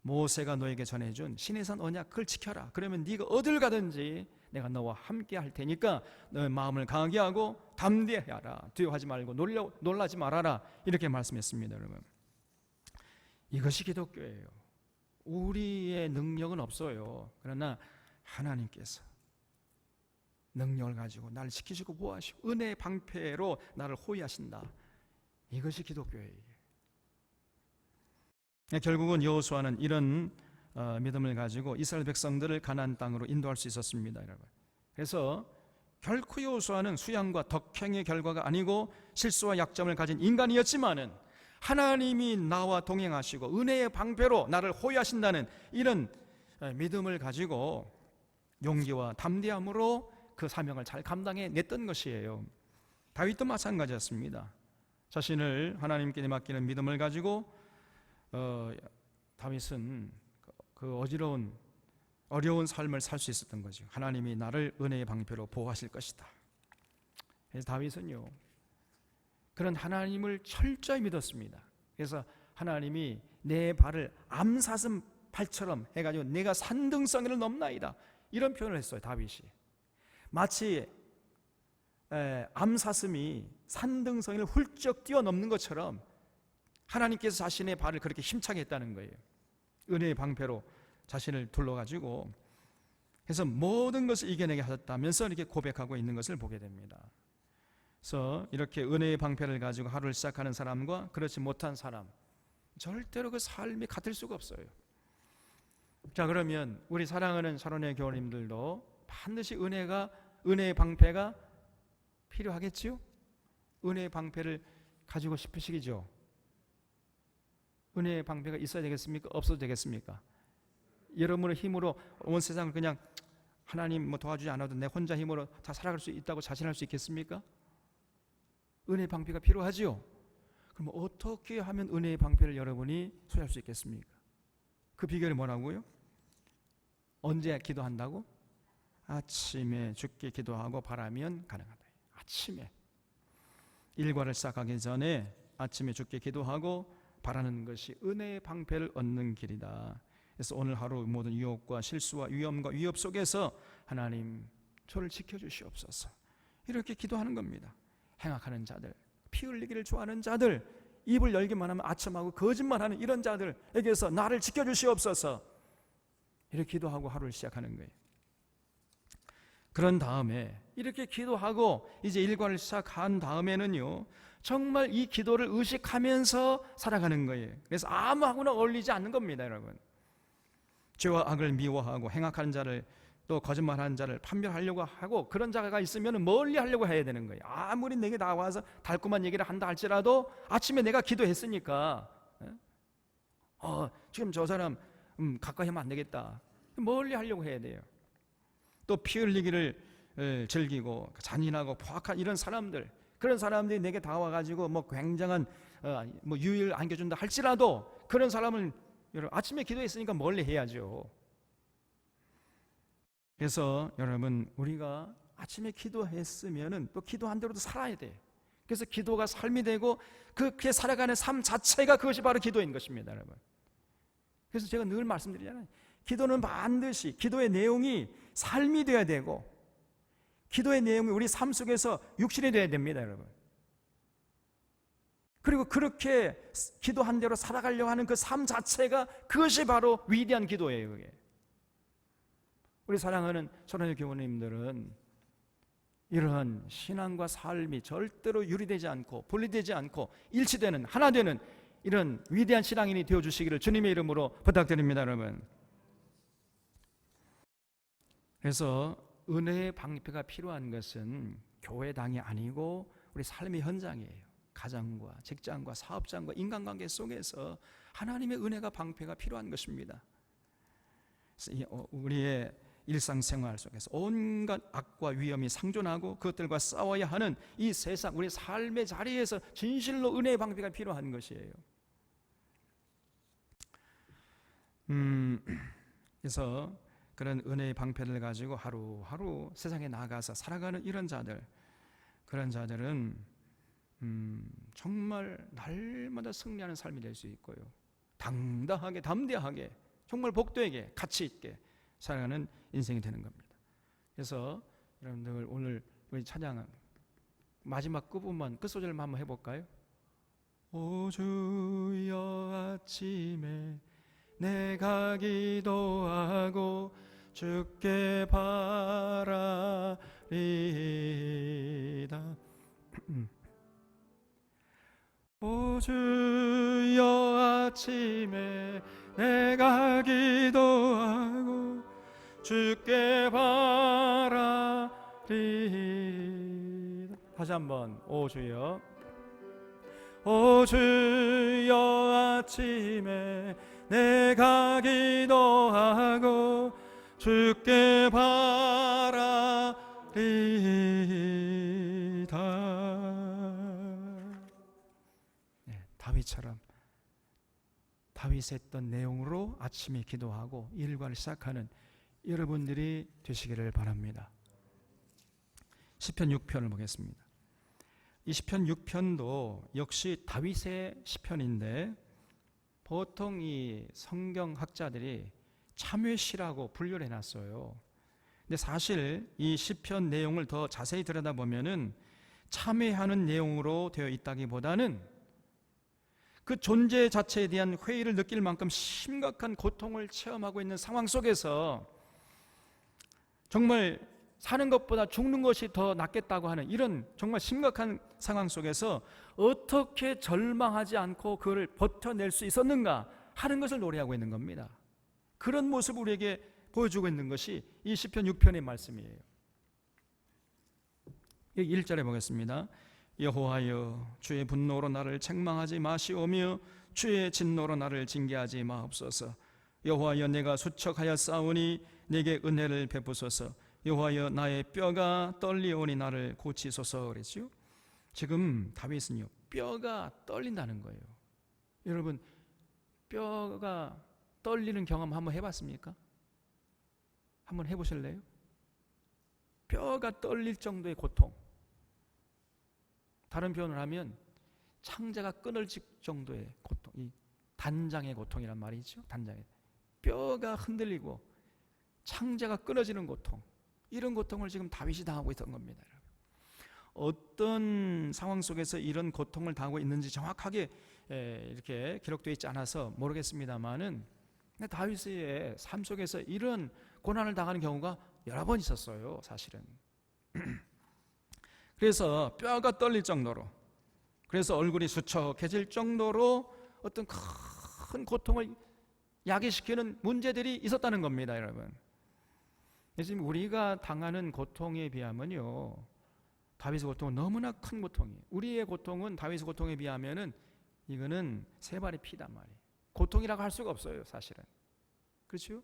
모세가 너에게 전해준 시내산 언약을 지켜라. 그러면 네가 어딜 가든지 내가 너와 함께 할 테니까 너의 마음을 강하게 하고 담대히 하라. 두려워하지 말고 놀라지 말아라. 이렇게 말씀했습니다. 여러분, 이것이 기독교예요. 우리의 능력은 없어요. 그러나 하나님께서 능력을 가지고 나를 지키시고 보호하시고 은혜의 방패로 나를 호위하신다. 이것이 기독교예요. 결국은 여호수아는 이런 믿음을 가지고 이스라엘 백성들을 가나안 땅으로 인도할 수 있었습니다, 여러분. 그래서 결코 여호수아는 수양과 덕행의 결과가 아니고 실수와 약점을 가진 인간이었지만은 하나님이 나와 동행하시고 은혜의 방패로 나를 호위하신다는 이런 믿음을 가지고 용기와 담대함으로 그 사명을 잘 감당해냈던 것이에요. 다윗도 마찬가지였습니다. 자신을 하나님께 맡기는 믿음을 가지고 다윗은 그 어려운 삶을 살 수 있었던 거죠. 하나님이 나를 은혜의 방패로 보호하실 것이다. 그래서 다윗은요, 그런 하나님을 철저히 믿었습니다. 그래서 하나님이 내 발을 암사슴 발처럼 해가지고 내가 산등성이를 넘나이다, 이런 표현을 했어요. 다윗이 마치 암사슴이 산등성이를 훌쩍 뛰어넘는 것처럼 하나님께서 자신의 발을 그렇게 힘차게 했다는 거예요. 은혜의 방패로 자신을 둘러가지고 그래서 모든 것을 이겨내게 하셨다면서 이렇게 고백하고 있는 것을 보게 됩니다. 그래서 이렇게 은혜의 방패를 가지고 하루를 시작하는 사람과 그렇지 못한 사람, 절대로 그 삶이 같을 수가 없어요. 자, 그러면 우리 사랑하는 사랑의 교우님들도 반드시 은혜의 방패가 필요하겠지요? 은혜의 방패를 가지고 싶으시죠? 은혜의 방패가 있어야 되겠습니까? 없어도 되겠습니까? 여러분의 힘으로 온 세상을 그냥 하나님 뭐 도와주지 않아도 내 혼자 힘으로 다 살아갈 수 있다고 자신할 수 있겠습니까? 은혜의 방패가 필요하지요? 그럼 어떻게 하면 은혜의 방패를 여러분이 소유할 수 있겠습니까? 그 비결이 뭐라고요? 언제 기도한다고? 아침에 주께 기도하고 바라면 가능하다. 아침에 일과를 시작하기 전에 아침에 주께 기도하고 바라는 것이 은혜의 방패를 얻는 길이다. 그래서 오늘 하루 모든 유혹과 실수와 위험과 위협 속에서 하나님 저를 지켜주시옵소서 이렇게 기도하는 겁니다. 행악하는 자들, 피 흘리기를 좋아하는 자들, 입을 열기만 하면 아첨하고 거짓말하는 이런 자들에게서 나를 지켜주시옵소서 이렇게 기도하고 하루를 시작하는 거예요. 그런 다음에 이렇게 기도하고 이제 일과를 시작한 다음에는요, 정말 이 기도를 의식하면서 살아가는 거예요. 그래서 아무하고나 어울리지 않는 겁니다, 여러분. 죄와 악을 미워하고 행악하는 자를, 또 거짓말하는 자를 판별하려고 하고 그런 자가 있으면 멀리 하려고 해야 되는 거예요. 아무리 내게 나와서 달콤한 얘기를 한다 할지라도 아침에 내가 기도했으니까 지금 저 사람 가까이 하면 안 되겠다, 멀리 하려고 해야 돼요. 또 피 흘리기를 즐기고 잔인하고 포악한 이런 사람들, 그런 사람들이 내게 다와가지고 뭐 굉장한 뭐 유의를 안겨준다 할지라도 그런 사람을 여러분 아침에 기도했으니까 멀리 해야죠. 그래서 여러분 우리가 아침에 기도했으면은 또 기도한 대로도 살아야 돼. 그래서 기도가 삶이 되고 그렇게 살아가는 삶 자체가 그것이 바로 기도인 것입니다, 여러분. 그래서 제가 늘 말씀드리잖아요. 기도는 반드시 기도의 내용이 삶이 되어야 되고 기도의 내용이 우리 삶 속에서 육신이 되어야 됩니다, 여러분. 그리고 그렇게 기도한 대로 살아가려고 하는 그 삶 자체가 그것이 바로 위대한 기도예요. 그게. 우리 사랑하는 사랑의 교우님들은 이러한 신앙과 삶이 절대로 유리되지 않고 분리되지 않고 일치되는 하나 되는 이런 위대한 신앙인이 되어주시기를 주님의 이름으로 부탁드립니다, 여러분. 그래서 은혜의 방패가 필요한 것은 교회당이 아니고 우리 삶의 현장이에요. 가정과 직장과 사업장과 인간관계 속에서 하나님의 은혜가 방패가 필요한 것입니다. 우리의 일상생활 속에서 온갖 악과 위험이 상존하고 그것들과 싸워야 하는 이 세상, 우리 삶의 자리에서 진실로 은혜의 방패가 필요한 것이에요. 그래서 그런 은혜의 방패를 가지고 하루하루 세상에 나가서 살아가는 이런 자들, 그런 자들은 정말 날마다 승리하는 삶이 될 수 있고요, 당당하게 담대하게 정말 복되게 가치 있게 살아가는 인생이 되는 겁니다. 그래서 여러분들 오늘 우리 찬양 마지막 끝부분 끝소절만 한번 해볼까요? 오 주여 아침에 내가 기도하고 주께 바라리다. 오 주여 아침에 내가 기도하고 주께 바라리다. 다시 한번 오 주여, 오 주여 아침에 내가 기도하고 주께 바라리다. 다윗처럼 다윗이 했던 내용으로 아침에 기도하고 일과를 시작하는 여러분들이 되시기를 바랍니다. 시편 6편을 보겠습니다. 이 시편 6편도 역시 다윗의 시편인데 보통 이 성경학자들이 참회시라고 분류를 해놨어요. 근데 사실 이 시편 내용을 더 자세히 들여다보면은 참회하는 내용으로 되어 있다기보다는 그 존재 자체에 대한 회의를 느낄 만큼 심각한 고통을 체험하고 있는 상황 속에서 정말 사는 것보다 죽는 것이 더 낫겠다고 하는 이런 정말 심각한 상황 속에서 어떻게 절망하지 않고 그걸 버텨낼 수 있었는가 하는 것을 노래하고 있는 겁니다. 그런 모습을 우리에게 보여주고 있는 것이 이 시편 6편의 말씀이에요. 1절에 보겠습니다. 여호와여 주의 분노로 나를 책망하지 마시오며 주의 진노로 나를 징계하지 마옵소서. 여호와여 내가 수척하였사오니 내게 은혜를 베푸소서. 여호와여 나의 뼈가 떨리오니 나를 고치소서 그랬죠. 지금 다윗은요 뼈가 떨린다는 거예요. 여러분 뼈가 떨리는 경험 한번 해봤습니까? 한번 해보실래요? 뼈가 떨릴 정도의 고통, 다른 표현을 하면 창자가 끊어질 정도의 고통, 이 단장의 고통이란 말이죠. 단장의 뼈가 흔들리고 창자가 끊어지는 고통, 이런 고통을 지금 다윗이 당하고 있던 겁니다. 어떤 상황 속에서 이런 고통을 당하고 있는지 정확하게 이렇게 기록되어 있지 않아서 모르겠습니다만은 다윗의 삶 속에서 이런 고난을 당하는 경우가 여러 번 있었어요, 사실은. 그래서 뼈가 떨릴 정도로, 그래서 얼굴이 수척해질 정도로 어떤 큰 고통을 야기시키는 문제들이 있었다는 겁니다, 여러분. 지금 우리가 당하는 고통에 비하면요, 다윗의 고통은 너무나 큰 고통이에요. 우리의 고통은 다윗의 고통에 비하면은 이거는 세 발의 피단 말이에요. 고통이라고 할 수가 없어요, 사실은. 그렇죠?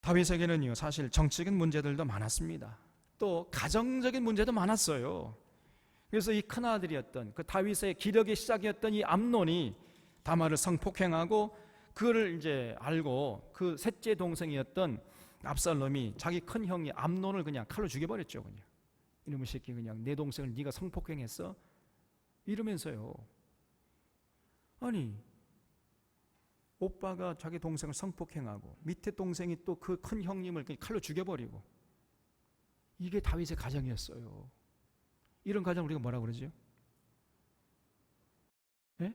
다윗에게는요, 사실 정치적인 문제들도 많았습니다. 또 가정적인 문제도 많았어요. 그래서 이 큰아들이었던 그 다윗의 기력의 시작이었던 이 암논이 다말을 성폭행하고 그를 이제 알고 그 셋째 동생이었던 압살롬이 자기 큰 형이 암논을 그냥 칼로 죽여버렸죠. 그냥 이놈의 새끼, 그냥 내 동생을 네가 성폭행했어? 이러면서요. 아니 오빠가 자기 동생을 성폭행하고 밑에 동생이 또 그 큰 형님을 그냥 칼로 죽여버리고, 이게 다윗의 가정이었어요. 이런 가정 우리가 뭐라 그러죠? 예?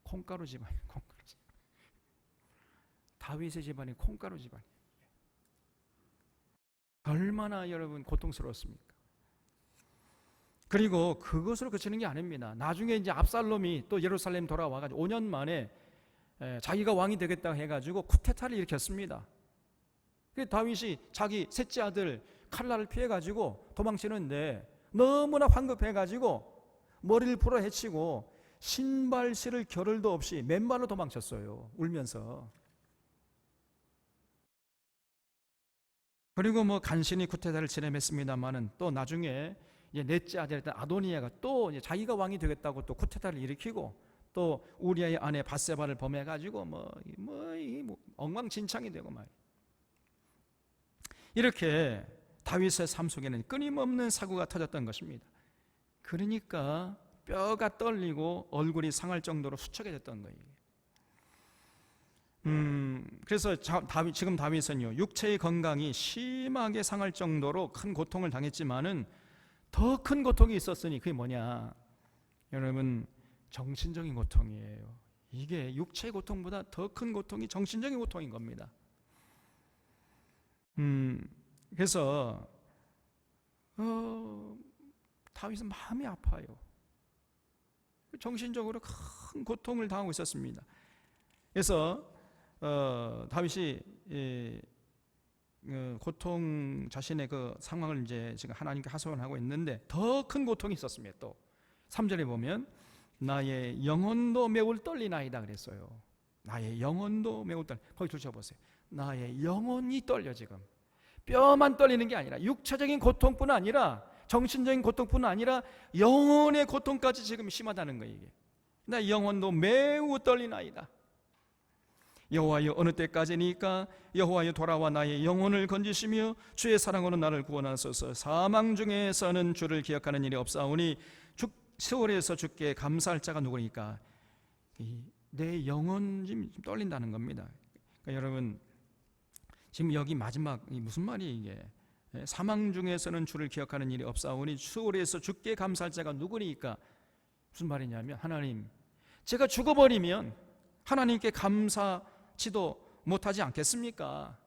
콩가루 집안이에요. 콩가루 집안. 다윗의 집안이 콩가루 집안이에요. 얼마나 여러분 고통스러웠습니까? 그리고 그것으로 그치는 게 아닙니다. 나중에 이제 압살롬이 또 예루살렘 돌아와가지고 5년 만에 자기가 왕이 되겠다고 해가지고 쿠데타를 일으켰습니다. 다윗이 자기 셋째 아들 칼날을 피해가지고 도망치는데 너무나 황급해가지고 머리를 풀어 헤치고 신발실을 겨를도 없이 맨발로 도망쳤어요. 울면서. 그리고 뭐 간신히 쿠데타를 진행했습니다만은 또 나중에 이제 넷째 아들이었던 아도니아가 또 이제 자기가 왕이 되겠다고 또 쿠데타를 일으키고 또 우리아의 아내 밧세바를 범해가지고 뭐 엉망진창이 되고 말이에요. 이렇게 다윗의 삶 속에는 끊임없는 사고가 터졌던 것입니다. 그러니까 뼈가 떨리고 얼굴이 상할 정도로 수척해졌던 거예요. 그래서 지금 다윗은요, 육체의 건강이 심하게 상할 정도로 큰 고통을 당했지만은 더 큰 고통이 있었으니 그게 뭐냐? 여러분, 정신적인 고통이에요. 이게 육체의 고통보다 더 큰 고통이 정신적인 고통인 겁니다. 그래서 다윗은 마음이 아파요. 정신적으로 큰 고통을 당하고 있었습니다. 그래서 다윗이 고통, 자신의 그 상황을 이제 지금 하나님께 하소연하고 있는데 더 큰 고통이 있었습니다. 또 3절에 보면 나의 영혼도 매우 떨리나이다 그랬어요. 나의 영혼도 매우 떨려. 거기 두셔보세요. 나의 영혼이 떨려. 지금 뼈만 떨리는 게 아니라 육체적인 고통뿐 아니라 정신적인 고통뿐 아니라 영혼의 고통까지 지금 심하다는 거예요. 이게 나의 영혼도 매우 떨리나이다. 여호와여 어느 때까지니까? 여호와여 돌아와 나의 영혼을 건지시며 주의 사랑으로 나를 구원하소서. 사망 중에서는 주를 기억하는 일이 없사오니 세월에서 주께 감사할 자가 누구니까? 내 영혼이 지금 떨린다는 겁니다. 그러니까 여러분, 지금 여기 마지막 무슨 말이에요 이게? 사망 중에서는 주를 기억하는 일이 없사오니 수월에서 주께 감사할 자가 누구니까? 무슨 말이냐면, 하나님, 제가 죽어버리면 하나님께 감사치도 못하지 않겠습니까?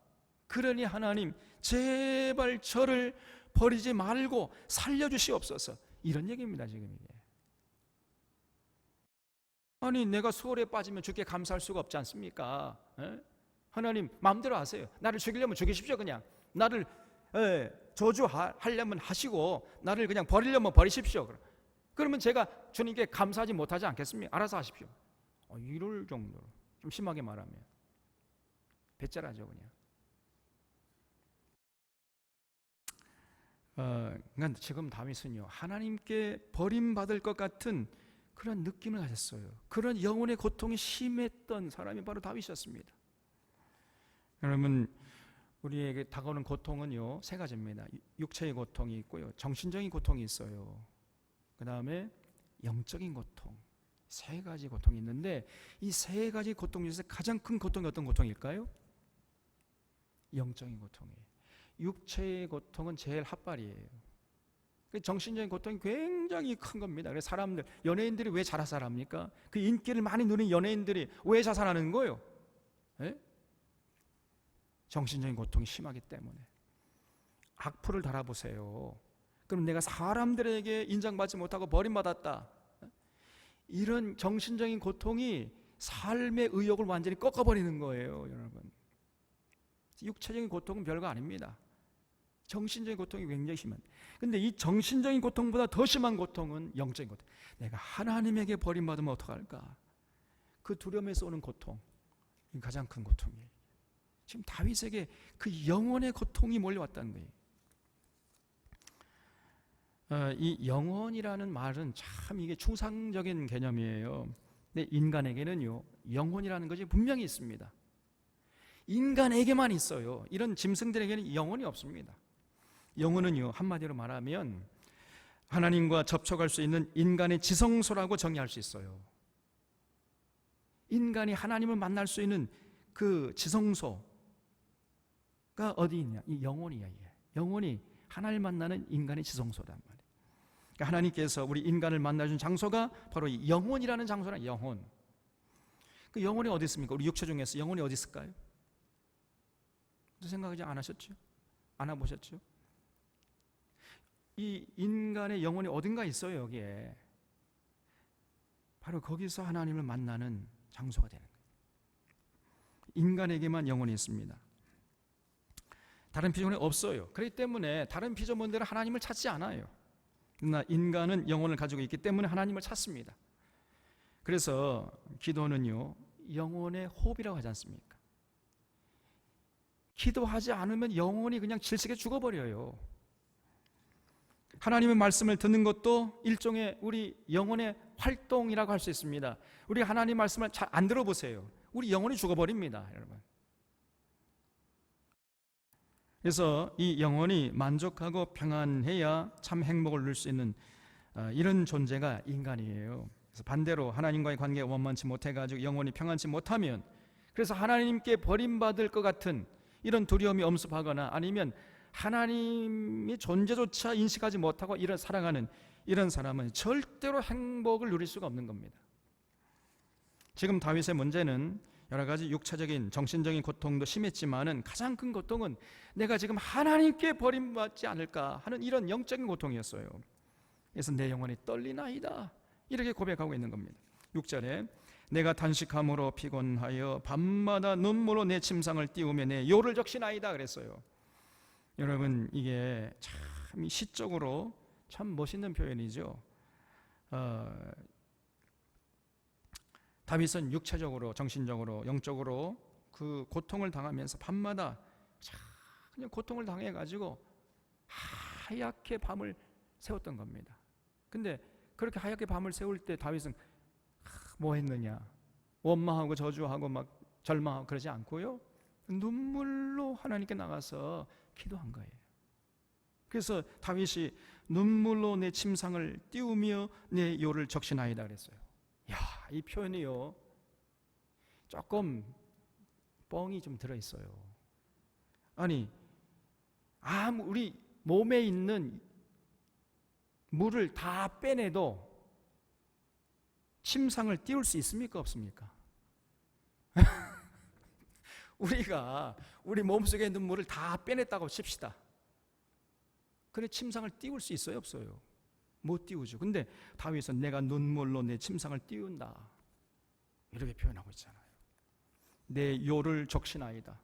그러니 하나님 제발 저를 버리지 말고 살려주시옵소서. 이런 얘기입니다 지금 이게. 아니 내가 수월에 빠지면 주께 감사할 수가 없지 않습니까? 에? 하나님 마음대로 하세요. 나를 죽이려면 죽이십시오. 그냥 나를 저주하려면 하시고 나를 그냥 버리려면 버리십시오. 그러면 제가 주님께 감사하지 못하지 않겠습니까? 알아서 하십시오. 이럴 정도로 좀 심하게 말하면 배째라죠 그냥. 그러니까 지금 다윗은요 하나님께 버림받을 것 같은 그런 느낌을 가졌어요. 그런 영혼의 고통이 심했던 사람이 바로 다윗이었습니다. 여러분 우리에게 다가오는 고통은요 세 가지입니다. 육체의 고통이 있고요, 정신적인 고통이 있어요. 그 다음에 영적인 고통, 세 가지 고통이 있는데 이 세 가지 고통 중에서 가장 큰 고통이 어떤 고통일까요? 영적인 고통이에요. 육체의 고통은 제일 핫발이에요. 정신적인 고통이 굉장히 큰 겁니다. 그래서 사람들, 연예인들이 왜 자살합니까? 그 인기를 많이 누린 연예인들이 왜 자살하는 거예요? 에? 정신적인 고통이 심하기 때문에. 악플을 달아보세요. 그럼 내가 사람들에게 인정받지 못하고 버림받았다. 이런 정신적인 고통이 삶의 의욕을 완전히 꺾어버리는 거예요, 여러분. 육체적인 고통은 별거 아닙니다. 정신적인 고통이 굉장히 심한. 근데 이 정신적인 고통보다 더 심한 고통은 영적인 고통. 내가 하나님에게 버림받으면 어떡할까? 그 두려움에서 오는 고통, 이 가장 큰 고통이에요. 지금 다윗에게 그 영혼의 고통이 몰려왔다는 거예요. 이 영혼이라는 말은 참 이게 추상적인 개념이에요. 근데 인간에게는요 영혼이라는 것이 분명히 있습니다. 인간에게만 있어요. 이런 짐승들에게는 영혼이 없습니다. 영혼은요 한마디로 말하면 하나님과 접촉할 수 있는 인간의 지성소라고 정의할 수 있어요. 인간이 하나님을 만날 수 있는 그 지성소가 어디 있냐? 이 영혼이야. 영혼이 하나님을 만나는 인간의 지성소란 말이에요. 그러니까 하나님께서 우리 인간을 만나준 장소가 바로 이 영혼이라는 장소란 영혼. 그 영혼이 어디 있습니까? 우리 육체 중에서 영혼이 어디 있을까요? 생각하지 않으셨죠? 안 해보셨죠? 이 인간의 영혼이 어딘가 있어요. 여기에 바로 거기서 하나님을 만나는 장소가 되는 거예요. 인간에게만 영혼이 있습니다. 다른 피조물이 없어요. 그렇기 때문에 다른 피조물들은 하나님을 찾지 않아요. 그러나 인간은 영혼을 가지고 있기 때문에 하나님을 찾습니다. 그래서 기도는요 영혼의 호흡이라고 하지 않습니까? 기도하지 않으면 영혼이 그냥 질색에 죽어버려요. 하나님의 말씀을 듣는 것도 일종의 우리 영혼의 활동이라고 할 수 있습니다. 우리 하나님 말씀을 잘 안 들어보세요. 우리 영혼이 죽어버립니다, 여러분. 그래서 이 영혼이 만족하고 평안해야 참 행복을 누릴 수 있는 이런 존재가 인간이에요. 그래서 반대로 하나님과의 관계가 원만치 못해가지고 영혼이 평안치 못하면, 그래서 하나님께 버림받을 것 같은 이런 두려움이 엄습하거나 아니면 하나님의 존재조차 인식하지 못하고 살아가는 이런 사람은 절대로 행복을 누릴 수가 없는 겁니다. 지금 다윗의 문제는 여러 가지 육체적인 정신적인 고통도 심했지만은 가장 큰 고통은 내가 지금 하나님께 버림받지 않을까 하는 이런 영적인 고통이었어요. 그래서 내 영혼이 떨리나이다 이렇게 고백하고 있는 겁니다. 6절에 내가 단식함으로 피곤하여 밤마다 눈물로 내 침상을 띄우며 내 요를 적시나이다 그랬어요. 여러분 이게 참 시적으로 참 멋있는 표현이죠. 다윗은 육체적으로, 정신적으로, 영적으로 그 고통을 당하면서 밤마다 그냥 고통을 당해가지고 하얗게 밤을 세웠던 겁니다. 근데 그렇게 하얗게 밤을 세울 때 다윗은 뭐 했느냐? 원망하고 저주하고 막 절망하고 그러지 않고요. 눈물로 하나님께 나가서 기도한 거예요. 그래서 다윗이 눈물로 내 침상을 띄우며 내 요를 적시나이다 그랬어요. 야, 이 표현이요 조금 뻥이 좀 들어있어요. 아니 우리 몸에 있는 물을 다 빼내도 침상을 띄울 수 있습니까? 없습니까? 우리가 우리 몸속의 눈물을 다 빼냈다고 칩시다. 그래 침상을 띄울 수 있어요, 없어요? 못 띄우죠. 근데 다윗은 내가 눈물로 내 침상을 띄운다, 이렇게 표현하고 있잖아요. 내 요를 적시나이다.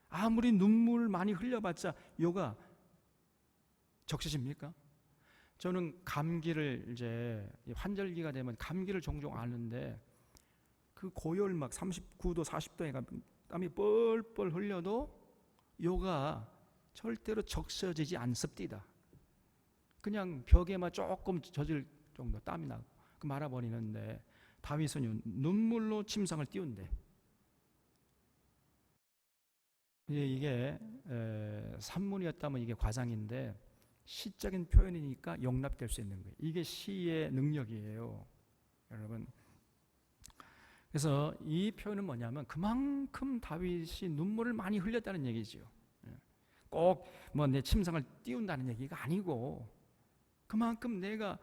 아무리 눈물 많이 흘려봤자 요가 적시십니까? 저는 감기를 이제 환절기가 되면 감기를 종종 앓는데 그 고열 막 39도 40도에 땀이 뻘뻘 흘려도 요가 절대로 적셔지지 않습니다. 그냥 벽에만 조금 젖을 정도 땀이 나고 그 말아버리는데 다윗은 눈물로 침상을 띄운대. 이게 산문이었다면 이게 과장인데 시적인 표현이니까 용납될 수 있는 거예요. 이게 시의 능력이에요, 여러분. 그래서 이 표현은 뭐냐면 그만큼 다윗이 눈물을 많이 흘렸다는 얘기죠. 꼭 뭐 내 침상을 띄운다는 얘기가 아니고 그만큼 내가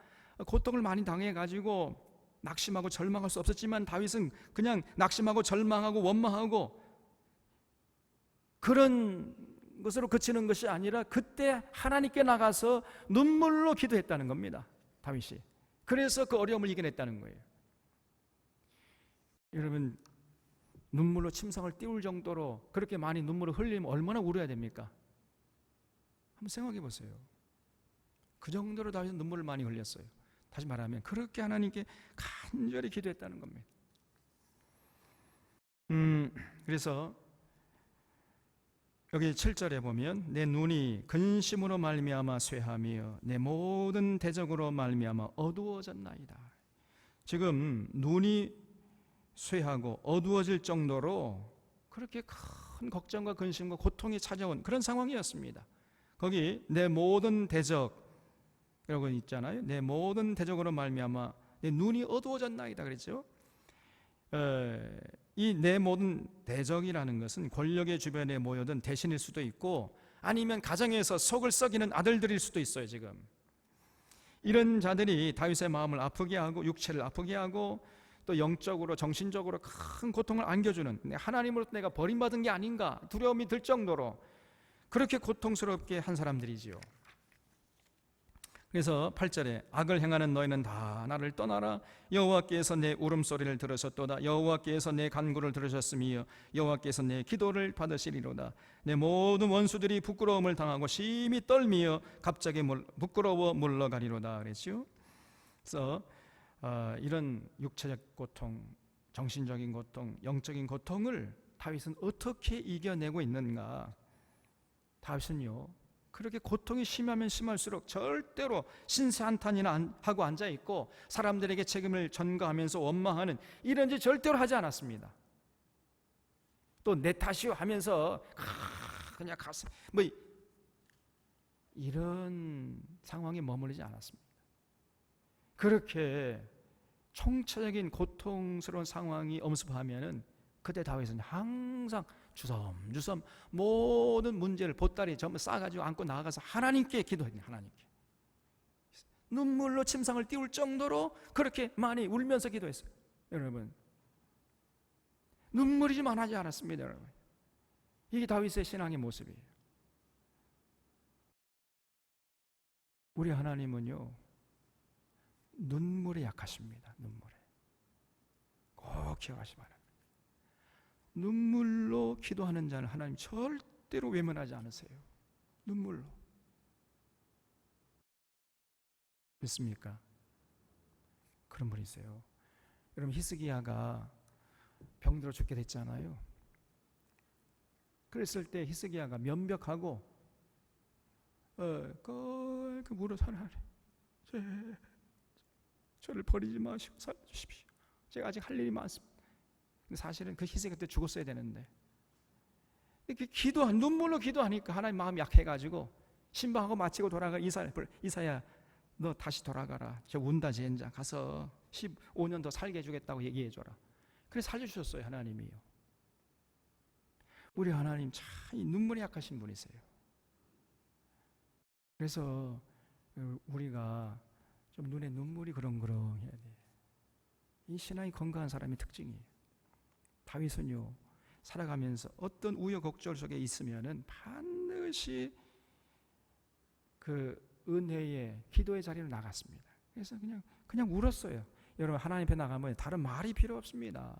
고통을 많이 당해가지고 낙심하고 절망할 수 없었지만 다윗은 그냥 낙심하고 절망하고 원망하고 그런 것으로 그치는 것이 아니라 그때 하나님께 나가서 눈물로 기도했다는 겁니다, 다윗이. 그래서 그 어려움을 이겨냈다는 거예요. 여러분, 눈물로 침상을 띄울 정도로 그렇게 많이 눈물을 흘리면 얼마나 울어야 됩니까? 한번 생각해 보세요. 그 정도로 다윗은 눈물을 많이 흘렸어요. 다시 말하면 그렇게 하나님께 간절히 기도했다는 겁니다. 그래서 여기 7절에 보면 내 눈이 근심으로 말미암아 쇠하며 내 모든 대적으로 말미암아 어두워졌나이다. 지금 눈이 쇠하고 어두워질 정도로 그렇게 큰 걱정과 근심과 고통이 찾아온 그런 상황이었습니다. 거기 내 모든 대적이라고 있잖아요. 내 모든 대적으로 말미암아 내 눈이 어두워졌나이다 그랬죠. 이 내 모든 대적이라는 것은 권력의 주변에 모여든 대신일 수도 있고 아니면 가정에서 속을 썩이는 아들들일 수도 있어요. 지금 이런 자들이 다윗의 마음을 아프게 하고 육체를 아프게 하고 또 영적으로 정신적으로 큰 고통을 안겨주는, 하나님으로부터 내가 버림받은 게 아닌가 두려움이 들 정도로 그렇게 고통스럽게 한 사람들이지요. 그래서 8절에 악을 행하는 너희는 다 나를 떠나라. 여호와께서 내 울음소리를 들으셨도다. 여호와께서 내 간구를 들으셨으며 여호와께서 내 기도를 받으시리로다. 내 모든 원수들이 부끄러움을 당하고 심히 떨미어 갑자기 부끄러워 물러가리로다 그랬죠. 그래서 이런 육체적 고통, 정신적인 고통, 영적인 고통을 다윗은 어떻게 이겨내고 있는가? 다윗은요, 그렇게 고통이 심하면 심할수록 절대로 신세한탄이나 하고 앉아있고 사람들에게 책임을 전가하면서 원망하는 이런 짓 절대로 하지 않았습니다. 또 내 탓이요 하면서 그냥 가서 뭐 이런 상황에 머무르지 않았습니다. 그렇게 총체적인 고통스러운 상황이 엄습하면은 그때 다윗은 항상 주섬주섬 모든 문제를 보따리 전부 싸가지고 안고 나가서 하나님께 기도했네요. 하나님께 눈물로 침상을 띄울 정도로 그렇게 많이 울면서 기도했어요. 여러분, 눈물이 좀 안 하지 않았습니다. 여러분, 이게 다윗의 신앙의 모습이에요. 우리 하나님은요, 눈물에 약하십니다. 눈물에 꼭 기억하시 바랍니다. 눈물로 기도하는 자는 하나님 절대로 외면하지 않으세요. 눈물로. 믿습니까? 그런 분이세요. 여러분, 히스기야가 병들어 죽게 됐잖아요. 그랬을 때 히스기야가 면벽하고 그 물어서 하나님, 저를 버리지 마시고 살려주십시오. 제가 아직 할 일이 많습니다. 근데 사실은 그 희생이 그때 죽었어야 되는데 이렇게 눈물로 기도하니까 하나님 마음이 약해가지고 신방하고 마치고 돌아가 이사야 너 다시 돌아가라. 저 운다 젠장 가서 15년 더 살게 해주겠다고 얘기해줘라. 그래서 살려주셨어요. 하나님이요. 우리 하나님 참 눈물이 약하신 분이세요. 그래서 우리가 좀 눈에 눈물이 그렁그렁해야 돼요. 이 신앙이 건강한 사람의 특징이에요. 다윗은요, 살아가면서 어떤 우여곡절 속에 있으면은 반드시 그 은혜의 기도의 자리로 나갔습니다. 그래서 그냥 울었어요. 여러분, 하나님 앞에 나가면 다른 말이 필요 없습니다.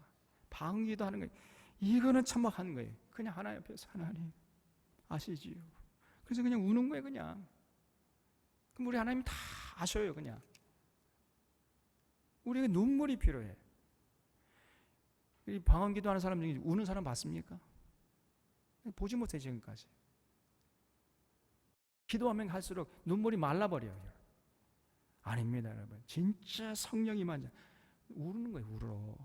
방기도 하는 거예요. 이거는 참막한 거예요. 그냥 하나님 앞에서 하나님 아시지요. 그래서 그냥 우는 거예요. 그냥. 그럼 우리 하나님 다 아셔요. 그냥. 우리에게 눈물이 필요해. 이 방언기도 하는 사람 중에 우는 사람 봤습니까? 보지 못해 지금까지. 기도하면 할수록 눈물이 말라버려요. 아닙니다, 여러분. 진짜 성령이 만져 우는 거예요. 울어.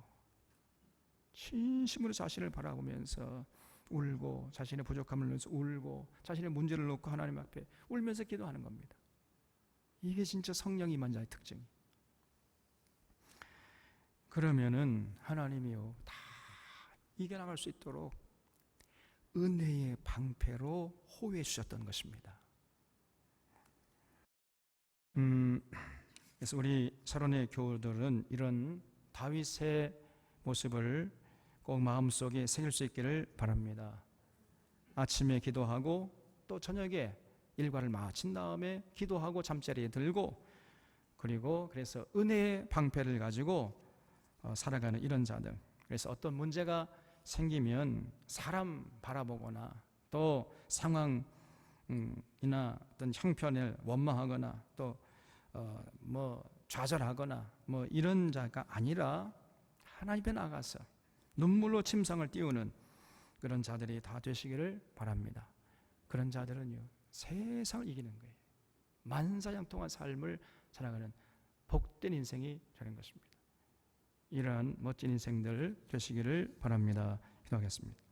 진심으로 자신을 바라보면서 울고, 자신의 부족함을 넣어서 울고, 자신의 문제를 놓고 하나님 앞에 울면서 기도하는 겁니다. 이게 진짜 성령이 임한자의 특징이. 그러면은 하나님이요 다 이겨나갈 수 있도록 은혜의 방패로 호위해 주셨던 것입니다. 그래서 우리 사론의 교우들은 이런 다윗의 모습을 꼭 마음속에 새길 수 있기를 바랍니다. 아침에 기도하고 또 저녁에 일과를 마친 다음에 기도하고 잠자리에 들고, 그리고 그래서 은혜의 방패를 가지고 살아가는 이런 자들. 그래서 어떤 문제가 생기면 사람 바라보거나 또 상황이나 어떤 형편을 원망하거나 또 좌절하거나 이런 자가 아니라 하나님 앞에 나가서 눈물로 침상을 띄우는 그런 자들이 다 되시기를 바랍니다. 그런 자들은요 세상을 이기는 거예요. 만사형통한 삶을 살아가는 복된 인생이 되는 것입니다. 이러한 멋진 인생들 되시기를 바랍니다. 기도하겠습니다.